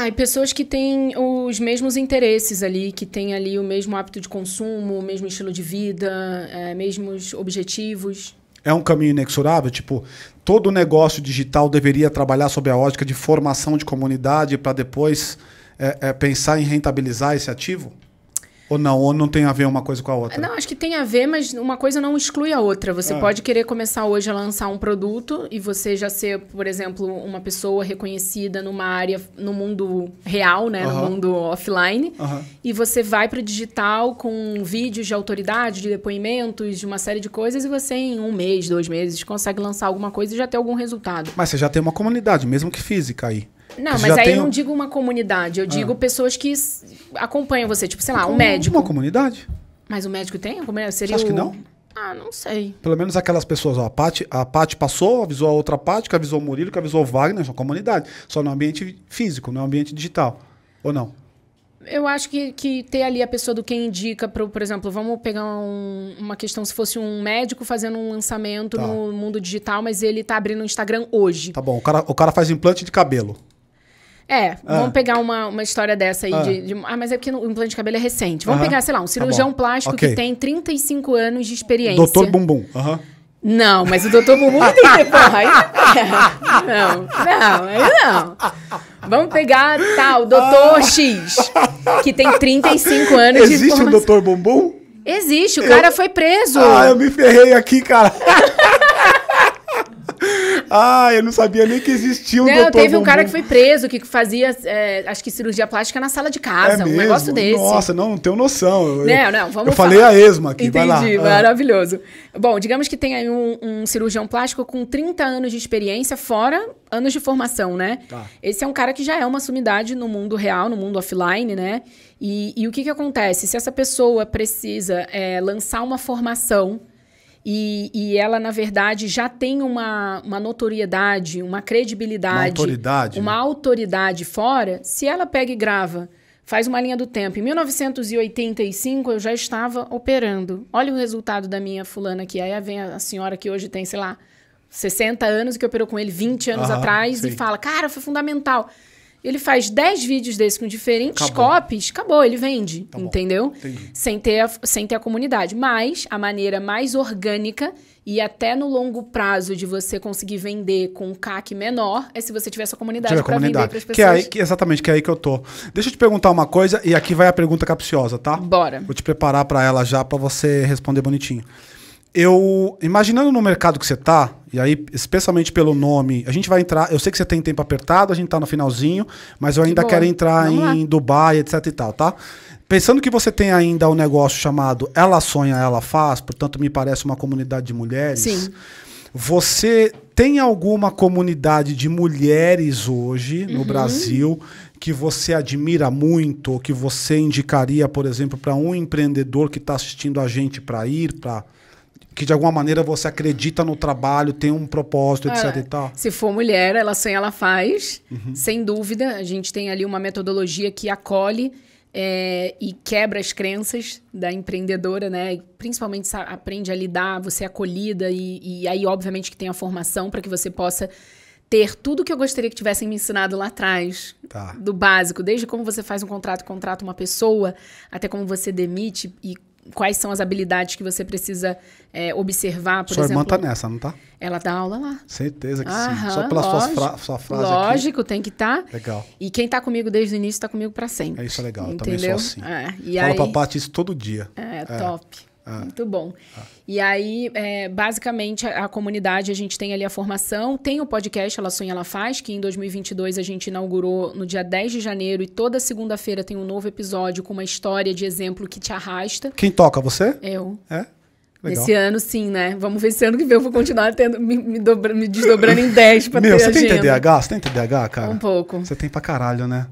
Speaker 1: E pessoas que têm os mesmos interesses ali, que têm ali o mesmo hábito de consumo, o mesmo estilo de vida, mesmos objetivos.
Speaker 2: É um caminho inexorável? Tipo, todo negócio digital deveria trabalhar sob a ótica de formação de comunidade para depois pensar em rentabilizar esse ativo? Ou não? Ou não tem a ver uma coisa com a outra?
Speaker 1: Não, acho que tem a ver, mas uma coisa não exclui a outra. Você pode querer começar hoje a lançar um produto e você já ser, por exemplo, uma pessoa reconhecida numa área, no mundo real, né? No mundo offline. E você vai para o digital com vídeos de autoridade, de depoimentos, de uma série de coisas e você em 1 mês, 2 meses consegue lançar alguma coisa e já ter algum resultado.
Speaker 2: Mas você já tem uma comunidade, mesmo que física aí.
Speaker 1: Não, mas aí eu não digo uma comunidade, eu digo pessoas que acompanham você, tipo, sei lá, um médico.
Speaker 2: Uma comunidade?
Speaker 1: Mas o médico tem? A comunidade seria
Speaker 2: Você acha que não?
Speaker 1: Não sei.
Speaker 2: Pelo menos aquelas pessoas, ó, a Paty passou, avisou a outra Paty, que avisou o Murilo, que avisou o Wagner, são comunidade. Só no ambiente físico, no ambiente digital. Ou não?
Speaker 1: Eu acho que ter ali a pessoa do quem indica, por exemplo, vamos pegar uma questão, se fosse um médico fazendo um lançamento no mundo digital, mas ele tá abrindo o Instagram hoje.
Speaker 2: Tá bom, o cara faz implante de cabelo.
Speaker 1: Vamos pegar uma história dessa aí mas é porque o implante de cabelo é recente. Vamos pegar, sei lá, um cirurgião plástico que tem 35 anos de experiência.
Speaker 2: Doutor Bumbum.
Speaker 1: Não, mas o Doutor Bumbum tem que ter, porra. Não. Vamos pegar, o Doutor X, que tem 35 anos de
Speaker 2: Existe um Doutor Bumbum?
Speaker 1: Existe, o cara foi preso.
Speaker 2: Eu me ferrei aqui, cara. Eu não sabia nem que existia um Doutor Bumbum.
Speaker 1: Teve um cara que foi preso, que fazia, acho que cirurgia plástica na sala de casa, um negócio desse.
Speaker 2: Nossa, não tenho noção.
Speaker 1: Vamos
Speaker 2: Eu falei a esma aqui, vai lá.
Speaker 1: Entendi, maravilhoso. Bom, digamos que tem aí um cirurgião plástico com 30 anos de experiência, fora anos de formação, né? Esse é um cara que já é uma sumidade no mundo real, no mundo offline, né? E o que acontece? Se essa pessoa precisa lançar uma formação e ela, na verdade, já tem uma notoriedade, uma credibilidade... Uma autoridade fora, se ela pega e grava, faz uma linha do tempo. Em 1985, eu já estava operando. Olha o resultado da minha fulana aqui. Aí vem a senhora que hoje tem, sei lá, 60 anos, que operou com ele 20 anos atrás, e fala, cara, foi fundamental. Ele faz 10 vídeos desses com diferentes copies, acabou, ele vende, entendeu? Sem ter a comunidade. Mas a maneira mais orgânica e até no longo prazo de você conseguir vender com um CAC menor é se você tiver essa comunidade para vender para as pessoas.
Speaker 2: Exatamente, que é aí que eu tô. Deixa eu te perguntar uma coisa e aqui vai a pergunta capciosa, tá?
Speaker 1: Bora.
Speaker 2: Vou te preparar para ela já, para você responder bonitinho. Imaginando no mercado que você tá, e aí, especialmente pelo nome, a gente vai entrar, eu sei que você tem tempo apertado, a gente tá no finalzinho, mas eu ainda quero entrar em Dubai, etc e tal, tá? Pensando que você tem ainda um negócio chamado Ela Sonha, Ela Faz, portanto me parece uma comunidade de mulheres.
Speaker 1: Sim.
Speaker 2: Você tem alguma comunidade de mulheres hoje no Brasil que você admira muito, ou que você indicaria, por exemplo, para um empreendedor que está assistindo a gente para ir para... que de alguma maneira você acredita no trabalho, tem um propósito, etc e tal?
Speaker 1: Se for mulher, Ela Sonha, Ela Faz. Sem dúvida, a gente tem ali uma metodologia que acolhe e quebra as crenças da empreendedora, né? E principalmente aprende a lidar, você é acolhida e aí, obviamente, que tem a formação para que você possa ter tudo que eu gostaria que tivessem me ensinado lá atrás, do básico, desde como você faz um contrata uma pessoa, até como você demite e quais são as habilidades que você precisa observar, por exemplo.
Speaker 2: Sua irmã tá nessa, não tá?
Speaker 1: Ela dá aula lá.
Speaker 2: Certeza que sim. Só pela sua frase
Speaker 1: lógico,
Speaker 2: aqui.
Speaker 1: Tem que estar.
Speaker 2: Legal.
Speaker 1: E quem tá comigo desde o início tá comigo para sempre.
Speaker 2: Isso é legal,
Speaker 1: entendeu?
Speaker 2: Também sou assim.
Speaker 1: E
Speaker 2: Fala
Speaker 1: aí,
Speaker 2: pra Paty isso todo dia.
Speaker 1: Top. Muito bom. E aí, basicamente, a comunidade, a gente tem ali a formação, tem o podcast Ela Sonha, Ela Faz, que em 2022 a gente inaugurou no dia 10 de janeiro e toda segunda-feira tem um novo episódio com uma história de exemplo que te arrasta.
Speaker 2: Quem toca, você?
Speaker 1: Eu.
Speaker 2: Legal.
Speaker 1: Esse ano, sim, né? Vamos ver se ano que vem eu vou continuar me desdobrando em 10 pra ter
Speaker 2: você
Speaker 1: agenda.
Speaker 2: tem TDAH? Você tem TDAH, cara?
Speaker 1: Um pouco.
Speaker 2: Você tem pra caralho, né?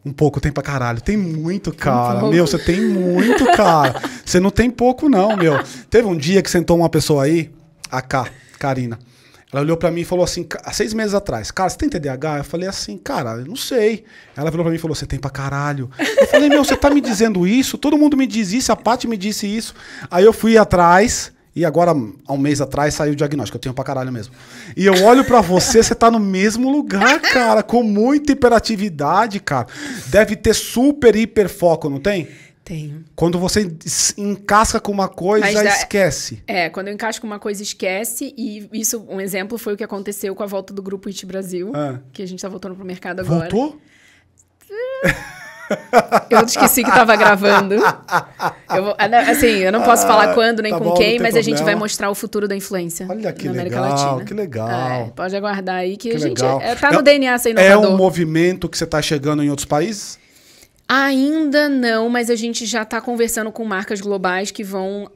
Speaker 2: Um pouco tem pra caralho. Tem muito, cara. Você tem muito, cara. Você não tem pouco, não, meu. Teve um dia que sentou uma pessoa aí, a Karina. Ela olhou pra mim e falou assim, há 6 meses atrás, cara, você tem TDAH? Eu falei assim, cara, eu não sei. Ela virou pra mim e falou, você tem pra caralho. Eu falei, meu, você tá me dizendo isso? Todo mundo me diz isso, a Paty me disse isso. Aí eu fui atrás, e agora, há um mês atrás, saiu o diagnóstico, eu tenho pra caralho mesmo. E eu olho pra você, você tá no mesmo lugar, cara, com muita hiperatividade, cara. Deve ter super hiperfoco, não tem?
Speaker 1: Tenho.
Speaker 2: Quando você encasca com uma coisa, esquece.
Speaker 1: Quando eu encasco com uma coisa, esquece. E isso, um exemplo, foi o que aconteceu com a volta do Grupo IT Brasil, que a gente tá voltando pro mercado agora.
Speaker 2: Voltou?
Speaker 1: Eu esqueci que tava gravando. Eu não posso falar quando nem com quem, mas a gente vai mostrar o futuro da influência.
Speaker 2: Olha que
Speaker 1: na América
Speaker 2: legal,
Speaker 1: Latina.
Speaker 2: que legal.
Speaker 1: Pode aguardar aí que a gente
Speaker 2: legal.
Speaker 1: tá no DNA ser inovador.
Speaker 2: É um movimento que você tá chegando em outros países?
Speaker 1: Ainda não, mas a gente já está conversando com marcas globais que vão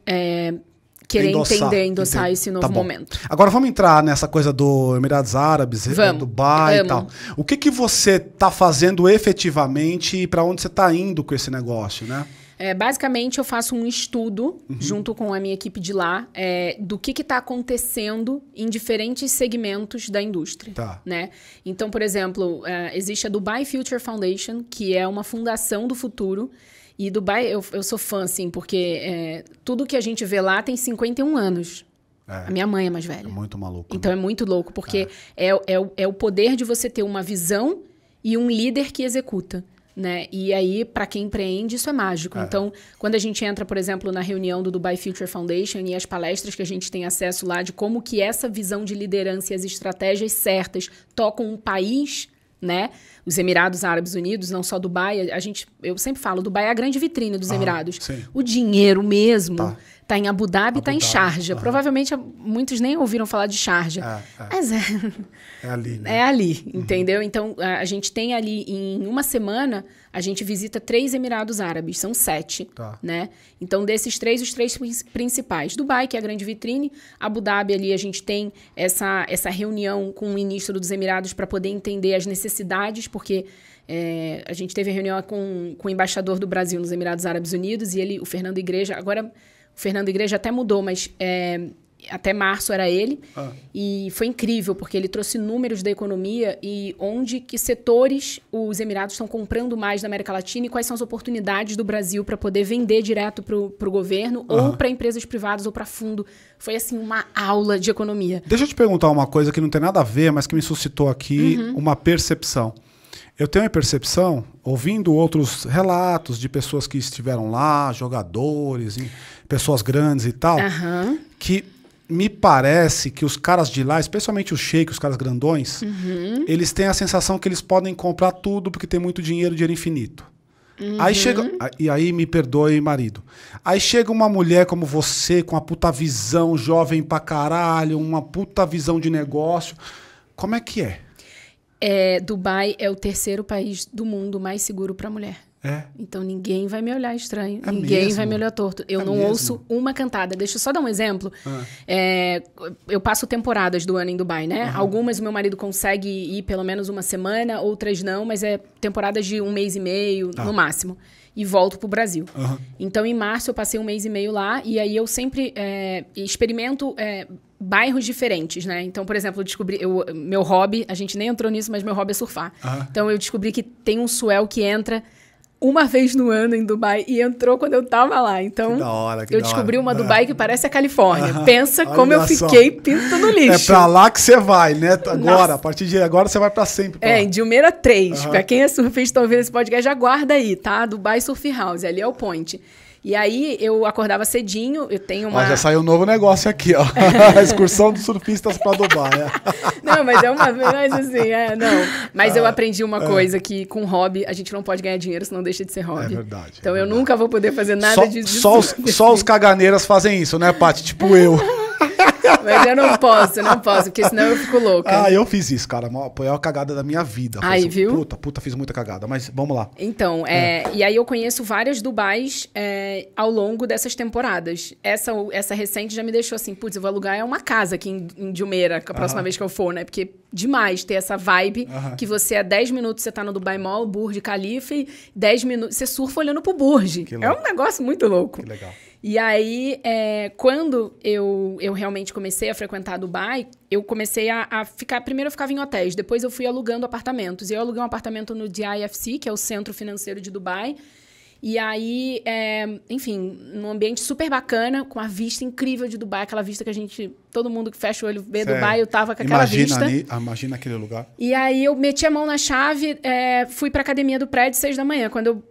Speaker 1: querer endossar esse novo momento.
Speaker 2: Agora vamos entrar nessa coisa do Emirados Árabes, Dubai e tal. O que você está fazendo efetivamente e para onde você está indo com esse negócio, né?
Speaker 1: Basicamente, eu faço um estudo, junto com a minha equipe de lá, do que está acontecendo em diferentes segmentos da indústria.
Speaker 2: Tá.
Speaker 1: Né? Então, por exemplo, existe a Dubai Future Foundation, que é uma fundação do futuro. E Dubai, eu sou fã, assim, porque tudo que a gente vê lá tem 51 anos. A minha mãe é mais velha.
Speaker 2: É muito maluco.
Speaker 1: Então, é muito louco, porque é o poder de você ter uma visão e um líder que executa. Né? E aí, para quem empreende, isso é mágico. Então, quando a gente entra, por exemplo, na reunião do Dubai Future Foundation e as palestras que a gente tem acesso lá de como que essa visão de liderança e as estratégias certas tocam um país, né? Os Emirados Árabes Unidos, não só Dubai, eu sempre falo, Dubai é a grande vitrine dos Emirados.
Speaker 2: Sim.
Speaker 1: O dinheiro mesmo tá em Abu Dhabi, está em Sharjah. Provavelmente muitos nem ouviram falar de Sharjah. Mas
Speaker 2: é ali, né?
Speaker 1: É ali, entendeu? Então, a gente tem ali, em uma semana, a gente visita 3 Emirados Árabes, são 7, né? Então, desses 3, os 3 principais. Dubai, que é a grande vitrine. Abu Dhabi, ali, a gente tem essa reunião com o ministro dos Emirados para poder entender as necessidades, porque a gente teve a reunião com o embaixador do Brasil nos Emirados Árabes Unidos, e o Fernando Igreja, agora o Fernando Igreja até mudou, mas até março era ele, e foi incrível, porque ele trouxe números da economia e que setores os Emirados estão comprando mais na América Latina e quais são as oportunidades do Brasil para poder vender direto para o governo ou para empresas privadas ou para fundo. Foi, assim, uma aula de economia.
Speaker 2: Deixa eu te perguntar uma coisa que não tem nada a ver, mas que me suscitou aqui uma percepção. Eu tenho a percepção, ouvindo outros relatos de pessoas que estiveram lá, jogadores, pessoas grandes e tal, que me parece que os caras de lá, especialmente os sheiks, os caras grandões, eles têm a sensação que eles podem comprar tudo porque tem muito dinheiro infinito. Aí chega, e aí me perdoe, marido. Aí chega uma mulher como você, com uma puta visão, jovem pra caralho, uma puta visão de negócio. Como é que é?
Speaker 1: Dubai é o 3º país do mundo mais seguro para mulher. Então ninguém vai me olhar estranho, ninguém vai me olhar torto. Eu não ouço uma cantada. Deixa eu só dar um exemplo. Eu passo temporadas do ano em Dubai, né? Algumas o meu marido consegue ir pelo menos uma semana, outras não, mas temporadas de 1 mês e meio, no máximo. E volto pro Brasil. Então, em março, eu passei 1 mês e meio lá, e aí eu sempre experimento bairros diferentes, né? Então, por exemplo, eu descobri... meu hobby, a gente nem entrou nisso, mas meu hobby é surfar. Então, eu descobri que tem um swell que entra uma vez no ano em Dubai e entrou quando eu tava lá. Então, eu descobri uma Dubai que parece a Califórnia. Pensa como eu fiquei pinto no lixo.
Speaker 2: É pra lá que você vai, né? Agora, a partir de agora, você vai pra sempre.
Speaker 1: Em Jumeirah 3. Pra quem é surfista ouvindo esse podcast, já guarda aí, tá? Dubai Surf House, ali é o point. E aí, eu acordava cedinho, eu tenho uma...
Speaker 2: já saiu um novo negócio aqui, ó. A excursão dos surfistas pra Dubai.
Speaker 1: Não, mas é uma... Mas assim, Mas eu aprendi uma coisa, que com hobby, a gente não pode ganhar dinheiro, senão deixa de ser hobby.
Speaker 2: É verdade.
Speaker 1: Então, eu nunca vou poder fazer nada disso.
Speaker 2: Só os caganeiras fazem isso, né, Paty? Tipo eu.
Speaker 1: Mas eu não posso, porque senão eu fico louca.
Speaker 2: Eu fiz isso, cara. Foi a cagada da minha vida.
Speaker 1: Aí, viu?
Speaker 2: Puta, fiz muita cagada. Mas vamos lá.
Speaker 1: Então, e aí eu conheço várias Dubais ao longo dessas temporadas. Essa recente já me deixou assim, putz, eu vou alugar uma casa aqui em Jumeirah, a próxima vez que eu for, né? Porque demais ter essa vibe que você, 10 minutos, você tá no Dubai Mall, Burj Khalifa, e 10 minutos você surfa olhando pro Burj. É um negócio muito louco.
Speaker 2: Que legal.
Speaker 1: E aí, quando eu realmente comecei comecei a frequentar Dubai, eu comecei a ficar... Primeiro eu ficava em hotéis, depois eu fui alugando apartamentos. E eu aluguei um apartamento no DIFC, que é o centro financeiro de Dubai. E aí, enfim, num ambiente super bacana, com a vista incrível de Dubai, aquela vista que a gente... Todo mundo que fecha o olho vê Dubai, eu tava com aquela vista.
Speaker 2: Imagina aquele lugar.
Speaker 1: E aí eu meti a mão na chave, fui pra academia do prédio 6 da manhã. Quando eu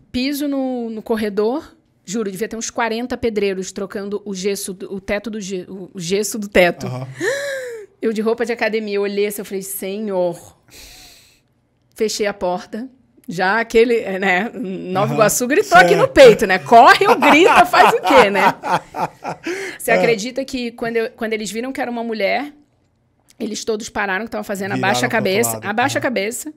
Speaker 1: piso no corredor... Juro, devia ter uns 40 pedreiros trocando o gesso, o teto do o gesso do teto. Uhum. Eu de roupa de academia, olhei assim, eu falei, Senhor. Fechei a porta. Já aquele, né, Nova Iguaçu gritou aqui no peito, né? Corre ou grita, faz o quê, né? Você acredita que quando eles viram que era uma mulher, eles todos pararam, que estavam fazendo, abaixa a cabeça, abaixa a cabeça.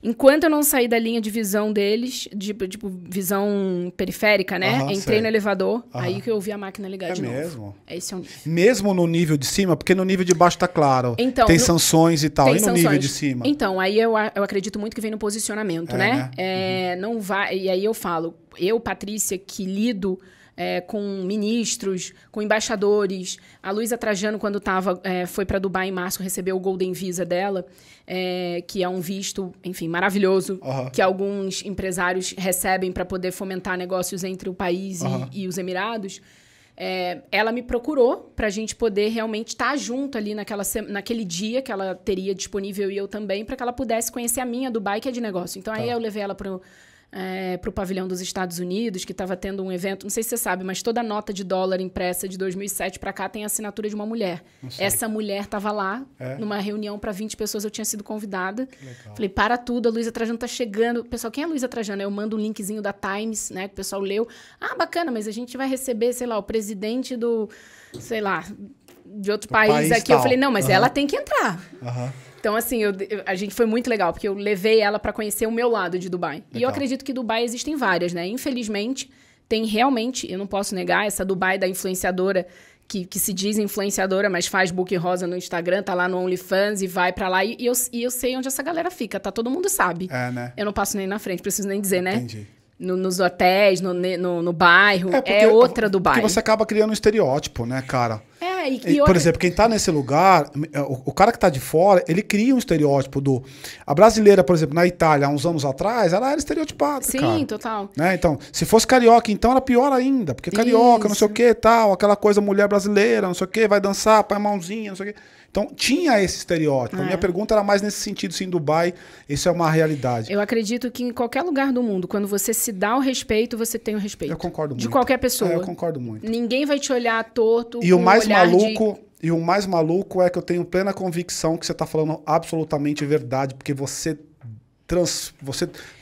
Speaker 1: Enquanto eu não saí da linha de visão deles, tipo visão periférica, né? Entrei no elevador, aí que eu vi a máquina ligar de novo.
Speaker 2: Mesmo?
Speaker 1: Esse é o nível.
Speaker 2: Mesmo no nível de cima? Porque no nível de baixo tá claro. Então, tem sanções e tal. E no nível de cima?
Speaker 1: Então, aí eu acredito muito que vem no posicionamento, né? Não vai... E aí eu falo, eu, Patrícia, que lido... com ministros, com embaixadores. A Luísa Trajano, quando foi para Dubai em março, recebeu o Golden Visa dela, que é um visto, enfim, maravilhoso, que alguns empresários recebem para poder fomentar negócios entre o país e os Emirados. Ela me procurou para a gente poder realmente estar junto ali naquele dia que ela teria disponível, e eu também, para que ela pudesse conhecer a minha Dubai, que é de negócio. Então, aí eu levei ela para o pavilhão dos Estados Unidos, que estava tendo um evento, não sei se você sabe, mas toda a nota de dólar impressa de 2007 para cá tem a assinatura de uma mulher. Essa mulher estava lá, numa reunião para 20 pessoas, eu tinha sido convidada. Falei, para tudo, a Luísa Trajano está chegando. Pessoal, quem é a Luísa Trajano? Eu mando um linkzinho da Times, né, que o pessoal leu. Ah, bacana, mas a gente vai receber, sei lá, o presidente do, sei lá, de outro país aqui. Tal. Eu falei, não, mas ela tem que entrar. Então, assim, a gente foi muito legal, porque eu levei ela para conhecer o meu lado de Dubai. Legal. E eu acredito que Dubai existem várias, né? Infelizmente, tem realmente, eu não posso negar, essa Dubai da influenciadora, que se diz influenciadora, mas faz book rosa no Instagram, tá lá no OnlyFans e vai para lá. E eu sei onde essa galera fica, tá? Todo mundo sabe.
Speaker 2: Né?
Speaker 1: Eu não passo nem na frente, preciso nem dizer, né?
Speaker 2: Entendi.
Speaker 1: Nos hotéis, no bairro, é outra Dubai.
Speaker 2: Porque você acaba criando um estereótipo, né, cara?
Speaker 1: Por
Speaker 2: outra... exemplo, quem tá nesse lugar, o cara que tá de fora, ele cria um estereótipo a brasileira, por exemplo, na Itália, há uns anos atrás, ela era estereotipada,
Speaker 1: Sim,
Speaker 2: cara.
Speaker 1: total.
Speaker 2: Né? Então, se fosse carioca, então era pior ainda, porque carioca, não sei o que, tal, aquela coisa mulher brasileira, não sei o que, vai dançar, põe a mãozinha, não sei o que. Então, tinha esse estereótipo. A minha pergunta era mais nesse sentido, se em Dubai isso é uma realidade.
Speaker 1: Eu acredito que em qualquer lugar do mundo, quando você se dá o respeito, você tem o respeito.
Speaker 2: Eu concordo muito.
Speaker 1: De qualquer pessoa.
Speaker 2: Eu concordo muito.
Speaker 1: Ninguém vai te olhar torto.
Speaker 2: E o mais maluco é que eu tenho plena convicção que você está falando absolutamente verdade, porque você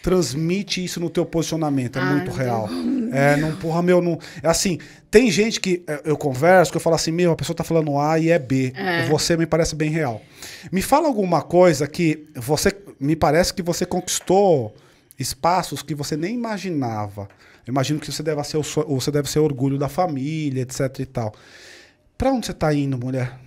Speaker 2: transmite isso no teu posicionamento, é muito real. Não, porra, não. É assim, tem gente que eu converso, que eu falo assim, a pessoa tá falando A e é B. Você me parece bem real. Me fala alguma coisa que me parece que você conquistou espaços que você nem imaginava. Eu imagino que você deve ser orgulho da família, etc e tal. Pra onde você tá indo, mulher?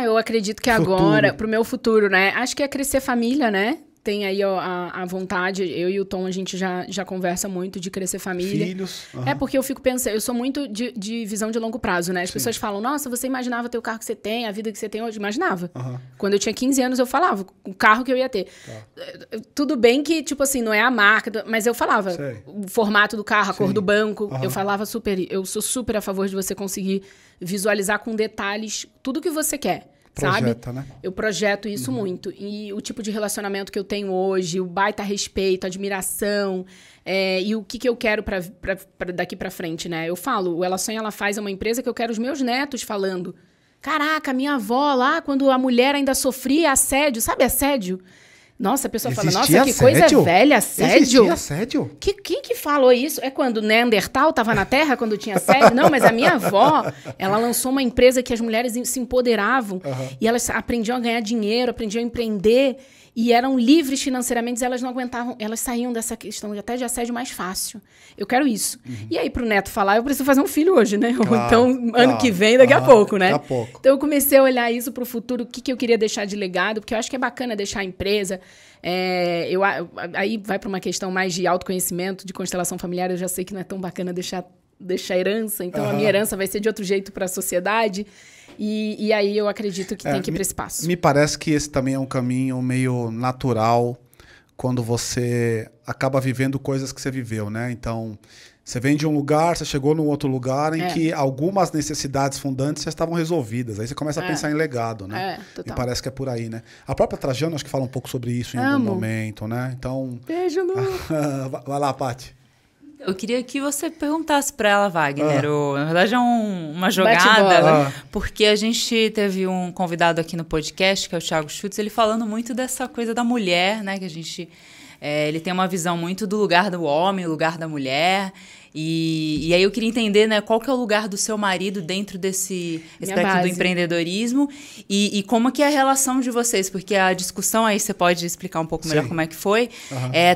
Speaker 1: Eu acredito que agora, pro meu futuro, né? Acho que é crescer família, né? Tem aí a vontade, eu e o Tom, a gente já conversa muito de crescer família.
Speaker 2: Filhos.
Speaker 1: Porque eu fico pensando, eu sou muito de visão de longo prazo, né? As pessoas falam, nossa, você imaginava ter o carro que você tem, a vida que você tem hoje? Imaginava. Quando eu tinha 15 anos, eu falava o carro que eu ia ter. Tudo bem que, tipo assim, não é a marca, mas eu falava o formato do carro, a cor do banco. Eu falava eu sou super a favor de você conseguir visualizar com detalhes tudo que você quer.
Speaker 2: Projeta,
Speaker 1: sabe?
Speaker 2: Né?
Speaker 1: Eu projeto isso muito. E o tipo de relacionamento que eu tenho hoje, o baita respeito, admiração, e o que eu quero pra daqui pra frente, né? Eu falo, o Ela Sonha, Ela Faz é uma empresa que eu quero os meus netos falando. Caraca, minha avó lá, quando a mulher ainda sofria assédio, sabe assédio? Nossa, a pessoa fala, nossa, que coisa velha, assédio.
Speaker 2: Existia assédio?
Speaker 1: Quem que falou isso? É quando Neandertal estava na Terra, quando tinha assédio? Não, mas a minha avó, ela lançou uma empresa que as mulheres se empoderavam e elas aprendiam a ganhar dinheiro, aprendiam a empreender e eram livres financeiramente, elas não aguentavam, elas saíam dessa questão até de assédio mais fácil. Eu quero isso. E aí, pro neto falar, eu preciso fazer um filho hoje, né? Ou então, ano que vem, daqui a pouco, né?
Speaker 2: Daqui a pouco.
Speaker 1: Então, eu comecei a olhar isso pro futuro, o que eu queria deixar de legado, porque eu acho que é bacana deixar a empresa. Aí vai para uma questão mais de autoconhecimento, de constelação familiar, eu já sei que não é tão bacana deixar deixar herança, então a minha herança vai ser de outro jeito para a sociedade. E aí eu acredito que tem que ir para esse passo.
Speaker 2: Me parece que esse também é um caminho meio natural quando você acaba vivendo coisas que você viveu, né? Então, você vem de um lugar, você chegou num outro lugar em que algumas necessidades fundantes já estavam resolvidas. Aí você começa a pensar em legado, né?
Speaker 1: Total.
Speaker 2: E parece que é por aí, né? A própria Trajano acho que fala um pouco sobre isso em algum momento, né? Então...
Speaker 1: Beijo, Lu!
Speaker 2: Vai lá, Paty.
Speaker 3: Eu queria que você perguntasse para ela, Wagner. Na verdade, é uma jogada, porque a gente teve um convidado aqui no podcast, que é o Thiago Schutz, ele falando muito dessa coisa da mulher, né? Que a gente... ele tem uma visão muito do lugar do homem, o lugar da mulher. E aí eu queria entender, né, qual que é o lugar do seu marido dentro desse aspecto do empreendedorismo e como que é a relação de vocês, porque a discussão aí, você pode explicar um pouco melhor como é que foi,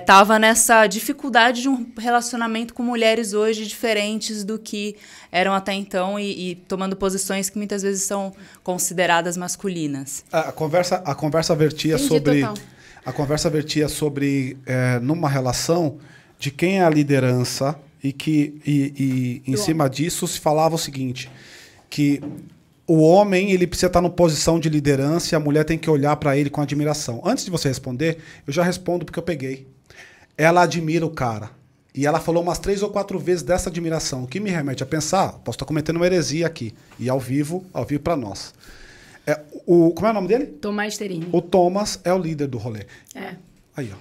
Speaker 3: tava nessa dificuldade de um relacionamento com mulheres hoje diferentes do que eram até então e tomando posições que muitas vezes são consideradas masculinas.
Speaker 2: A conversa vertia sobre... A conversa vertia sobre, numa relação, de quem é a liderança e em cima disso se falava o seguinte, que o homem ele precisa estar numa posição de liderança e a mulher tem que olhar para ele com admiração. Antes de você responder, eu já respondo porque eu peguei. Ela admira o cara. E ela falou umas 3 ou 4 vezes dessa admiração, o que me remete a pensar, posso estar cometendo uma heresia aqui, e ao vivo para nós. Como é o nome dele?
Speaker 1: Tomás Terini.
Speaker 2: O Thomas é o líder do rolê. Aí, ó.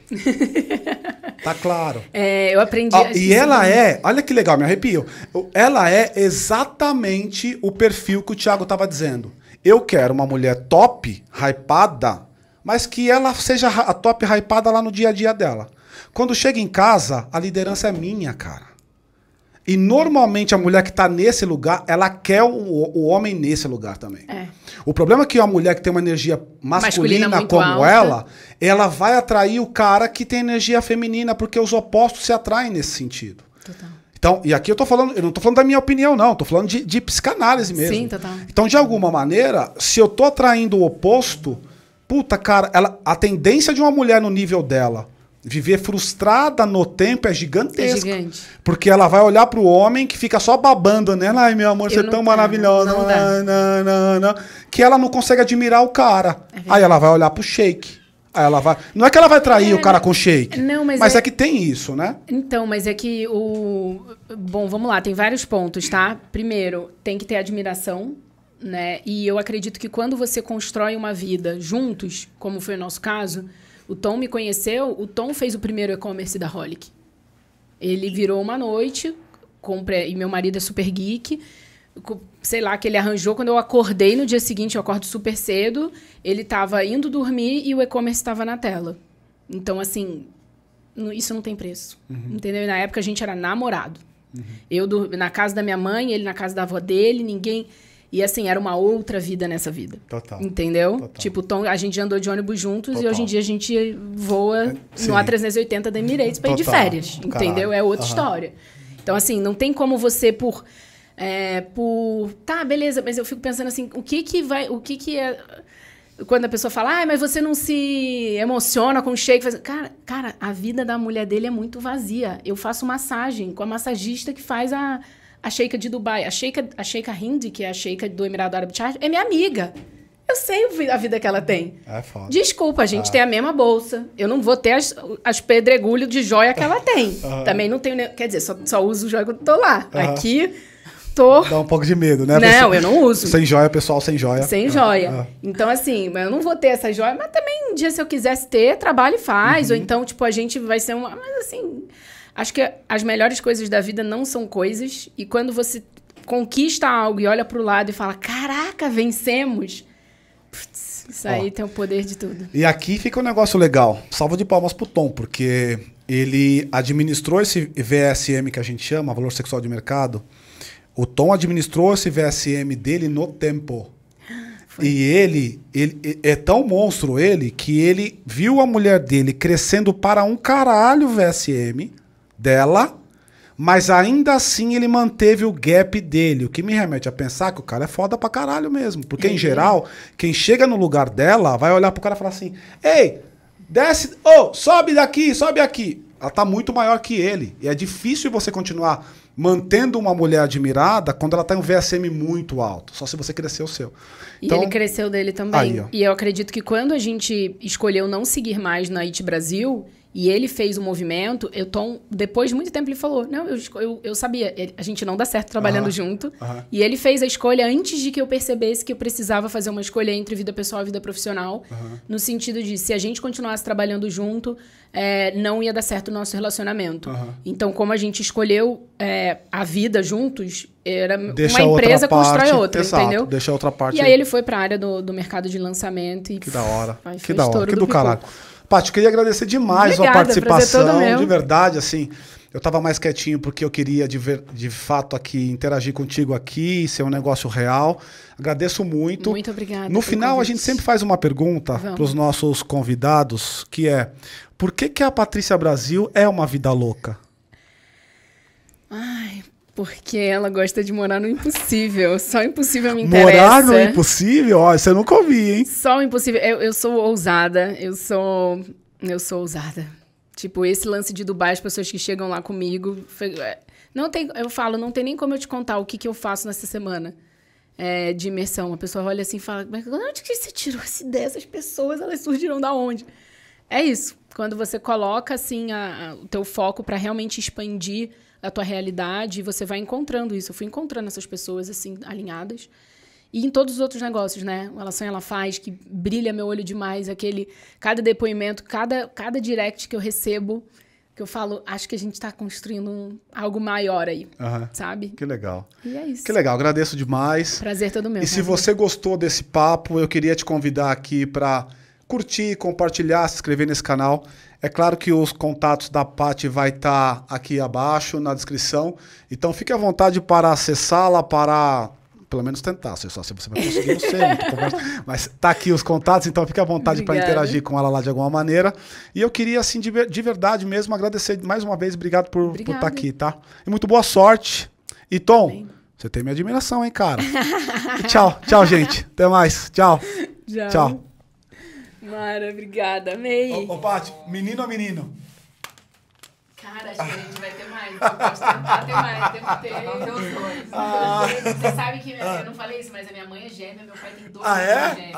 Speaker 2: Tá claro.
Speaker 1: Eu aprendi...
Speaker 2: E ela olha que legal, me arrepio. Ela é exatamente o perfil que o Thiago tava dizendo. Eu quero uma mulher top, hypada, mas que ela seja a top hypada lá no dia a dia dela. Quando chega em casa, a liderança é minha, cara. E normalmente a mulher que está nesse lugar, ela quer o homem nesse lugar também. O problema é que a mulher que tem uma energia masculina como alta, ela vai atrair o cara que tem energia feminina, porque os opostos se atraem nesse sentido.
Speaker 1: Total.
Speaker 2: Então, e aqui eu não tô falando da minha opinião, não. Tô falando de psicanálise mesmo.
Speaker 1: Sim, total.
Speaker 2: Então, de alguma maneira, se eu tô atraindo o oposto, puta, cara, a tendência de uma mulher no nível dela viver frustrada no tempo é gigantesco.
Speaker 1: É gigante.
Speaker 2: Porque ela vai olhar pro homem que fica só babando nela. Ai, meu amor, você é tão maravilhosa. Não. Que ela não consegue admirar o cara. Aí ela vai olhar pro shake. Aí ela vai... Não é que ela vai trair o cara com shake.
Speaker 1: Não,
Speaker 2: mas é que tem isso, né?
Speaker 1: Então, mas é que Bom, vamos lá. Tem vários pontos, tá? Primeiro, tem que ter admiração, né? E eu acredito que quando você constrói uma vida juntos, como foi o nosso caso... O Tom me conheceu, o Tom fez o primeiro e-commerce da Holic. Ele virou uma noite, e meu marido é super geek, sei lá, que ele arranjou, quando eu acordei no dia seguinte, eu acordo super cedo, ele estava indo dormir e o e-commerce estava na tela. Então, assim, isso não tem preço. Entendeu? E na época a gente era namorado. Eu na casa da minha mãe, ele na casa da avó dele, ninguém... E assim, era uma outra vida nessa vida.
Speaker 2: Total.
Speaker 1: Entendeu?
Speaker 2: Total.
Speaker 1: Tipo, o Tom, a gente andou de ônibus juntos
Speaker 2: Total.
Speaker 1: e hoje em dia a gente voa no A380 da Emirates pra ir de férias. Entendeu?
Speaker 2: Caralho.
Speaker 1: É outra história. Então, assim, não tem como você Tá, beleza, mas eu fico pensando assim, o que é... Quando a pessoa fala, mas você não se emociona com o shake. Cara, a vida da mulher dele é muito vazia. Eu faço massagem com a massagista que faz a sheika de Dubai. A sheika Hindi, que é a sheika do Emirado Árabe Charge, é minha amiga. Eu sei a vida que ela tem.
Speaker 2: É foda.
Speaker 1: Desculpa, a gente tem a mesma bolsa. Eu não vou ter as pedregulhos de joia que ela tem. Também não tenho... Quer dizer, só uso joia quando tô lá. Aqui...
Speaker 2: Dá um pouco de medo, né?
Speaker 1: Não, eu não uso.
Speaker 2: Sem joia, pessoal, sem joia.
Speaker 1: Sem joia. Então, assim, eu não vou ter essa joia, mas também um dia, se eu quisesse ter, trabalho e faz. Ou então, tipo, a gente vai ser uma... Mas, assim, acho que as melhores coisas da vida não são coisas. E quando você conquista algo e olha pro lado e fala, caraca, vencemos... Putz, isso aí tem o poder de tudo.
Speaker 2: E aqui fica um negócio legal. Salva de palmas pro Tom, porque ele administrou esse VSM que a gente chama, Valor Sexual de Mercado. O Tom administrou esse VSM dele no tempo. Foi. E ele é tão monstro que ele viu a mulher dele crescendo para um caralho o VSM dela, mas ainda assim ele manteve o gap dele. O que me remete a pensar que o cara é foda pra caralho mesmo. Porque, em geral, quem chega no lugar dela vai olhar pro cara e falar assim, ei, desce, sobe daqui, sobe aqui. Ela tá muito maior que ele. E é difícil você continuar mantendo uma mulher admirada quando ela tá em um VSM muito alto. Só se você crescer o seu.
Speaker 1: Então, e ele cresceu dele também.
Speaker 2: Aí,
Speaker 1: e eu acredito que quando a gente escolheu não seguir mais na IT Brasil, e ele fez o movimento, depois de muito tempo ele falou, não, eu sabia, a gente não dá certo trabalhando junto. E ele fez a escolha antes de que eu percebesse que eu precisava fazer uma escolha entre vida pessoal e vida profissional, no sentido de, se a gente continuasse trabalhando junto, não ia dar certo o nosso relacionamento. Então, como a gente escolheu a vida juntos, era
Speaker 2: deixa
Speaker 1: uma empresa constrói outra,
Speaker 2: exato,
Speaker 1: entendeu?
Speaker 2: Deixa a outra parte.
Speaker 1: E aí ele foi para a área do mercado de lançamento. E,
Speaker 2: que da hora.
Speaker 1: Que da hora,
Speaker 2: que do caralho. Paty, eu queria agradecer demais a participação, de verdade, assim, eu tava mais quietinho porque eu queria de fato aqui interagir contigo aqui, ser um negócio real. Agradeço muito.
Speaker 1: Muito obrigada.
Speaker 2: No final a gente sempre faz uma pergunta para os nossos convidados, que é: por que a Patrícia Brasil é uma vida louca?
Speaker 1: Ai, porque ela gosta de morar no impossível. Só o impossível me interessa.
Speaker 2: Morar no impossível? Ó, isso eu nunca ouvi, hein?
Speaker 1: Só o impossível. Eu sou ousada. Eu sou ousada. Tipo, esse lance de Dubai, as pessoas que chegam lá comigo... não tem nem como eu te contar o que eu faço nessa semana de imersão. A pessoa olha assim e fala, mas onde que você tirou essa ideia? Essas pessoas, elas surgiram da onde? É isso. Quando você coloca, assim, o teu foco para realmente expandir a tua realidade, você vai encontrando isso. Eu fui encontrando essas pessoas, assim, alinhadas. E em todos os outros negócios, né? O Relação Ela Faz, que brilha meu olho demais. Cada depoimento, cada direct que eu recebo, que eu falo, acho que a gente está construindo algo maior aí, sabe?
Speaker 2: Que legal.
Speaker 1: E é isso.
Speaker 2: Que legal, agradeço demais.
Speaker 1: Prazer todo meu.
Speaker 2: E se você gostou desse papo, eu queria te convidar aqui para curtir, compartilhar, se inscrever nesse canal. É claro que os contatos da Paty vai estar aqui abaixo na descrição. Então fique à vontade para acessá-la, para pelo menos tentar. Se você vai conseguir, não sei. Mas tá aqui os contatos, então fique à vontade para interagir com ela lá de alguma maneira. E eu queria, assim, de verdade mesmo, agradecer mais uma vez. Obrigado por estar aqui, tá? E muito boa sorte. E Tom, amém. Você tem minha admiração, hein, cara? Tchau, gente. Até mais. Tchau. Tchau.
Speaker 1: Mara, obrigada, amei.
Speaker 2: Ô, Paty, menino ou menino?
Speaker 1: Cara, acho que a gente vai ter mais. Eu posso tentar ter mais, devo ter. Vamos ter os dois. Você sabe que eu não falei isso, mas a minha mãe é gêmea, meu pai tem 2 irmãos gêmeos.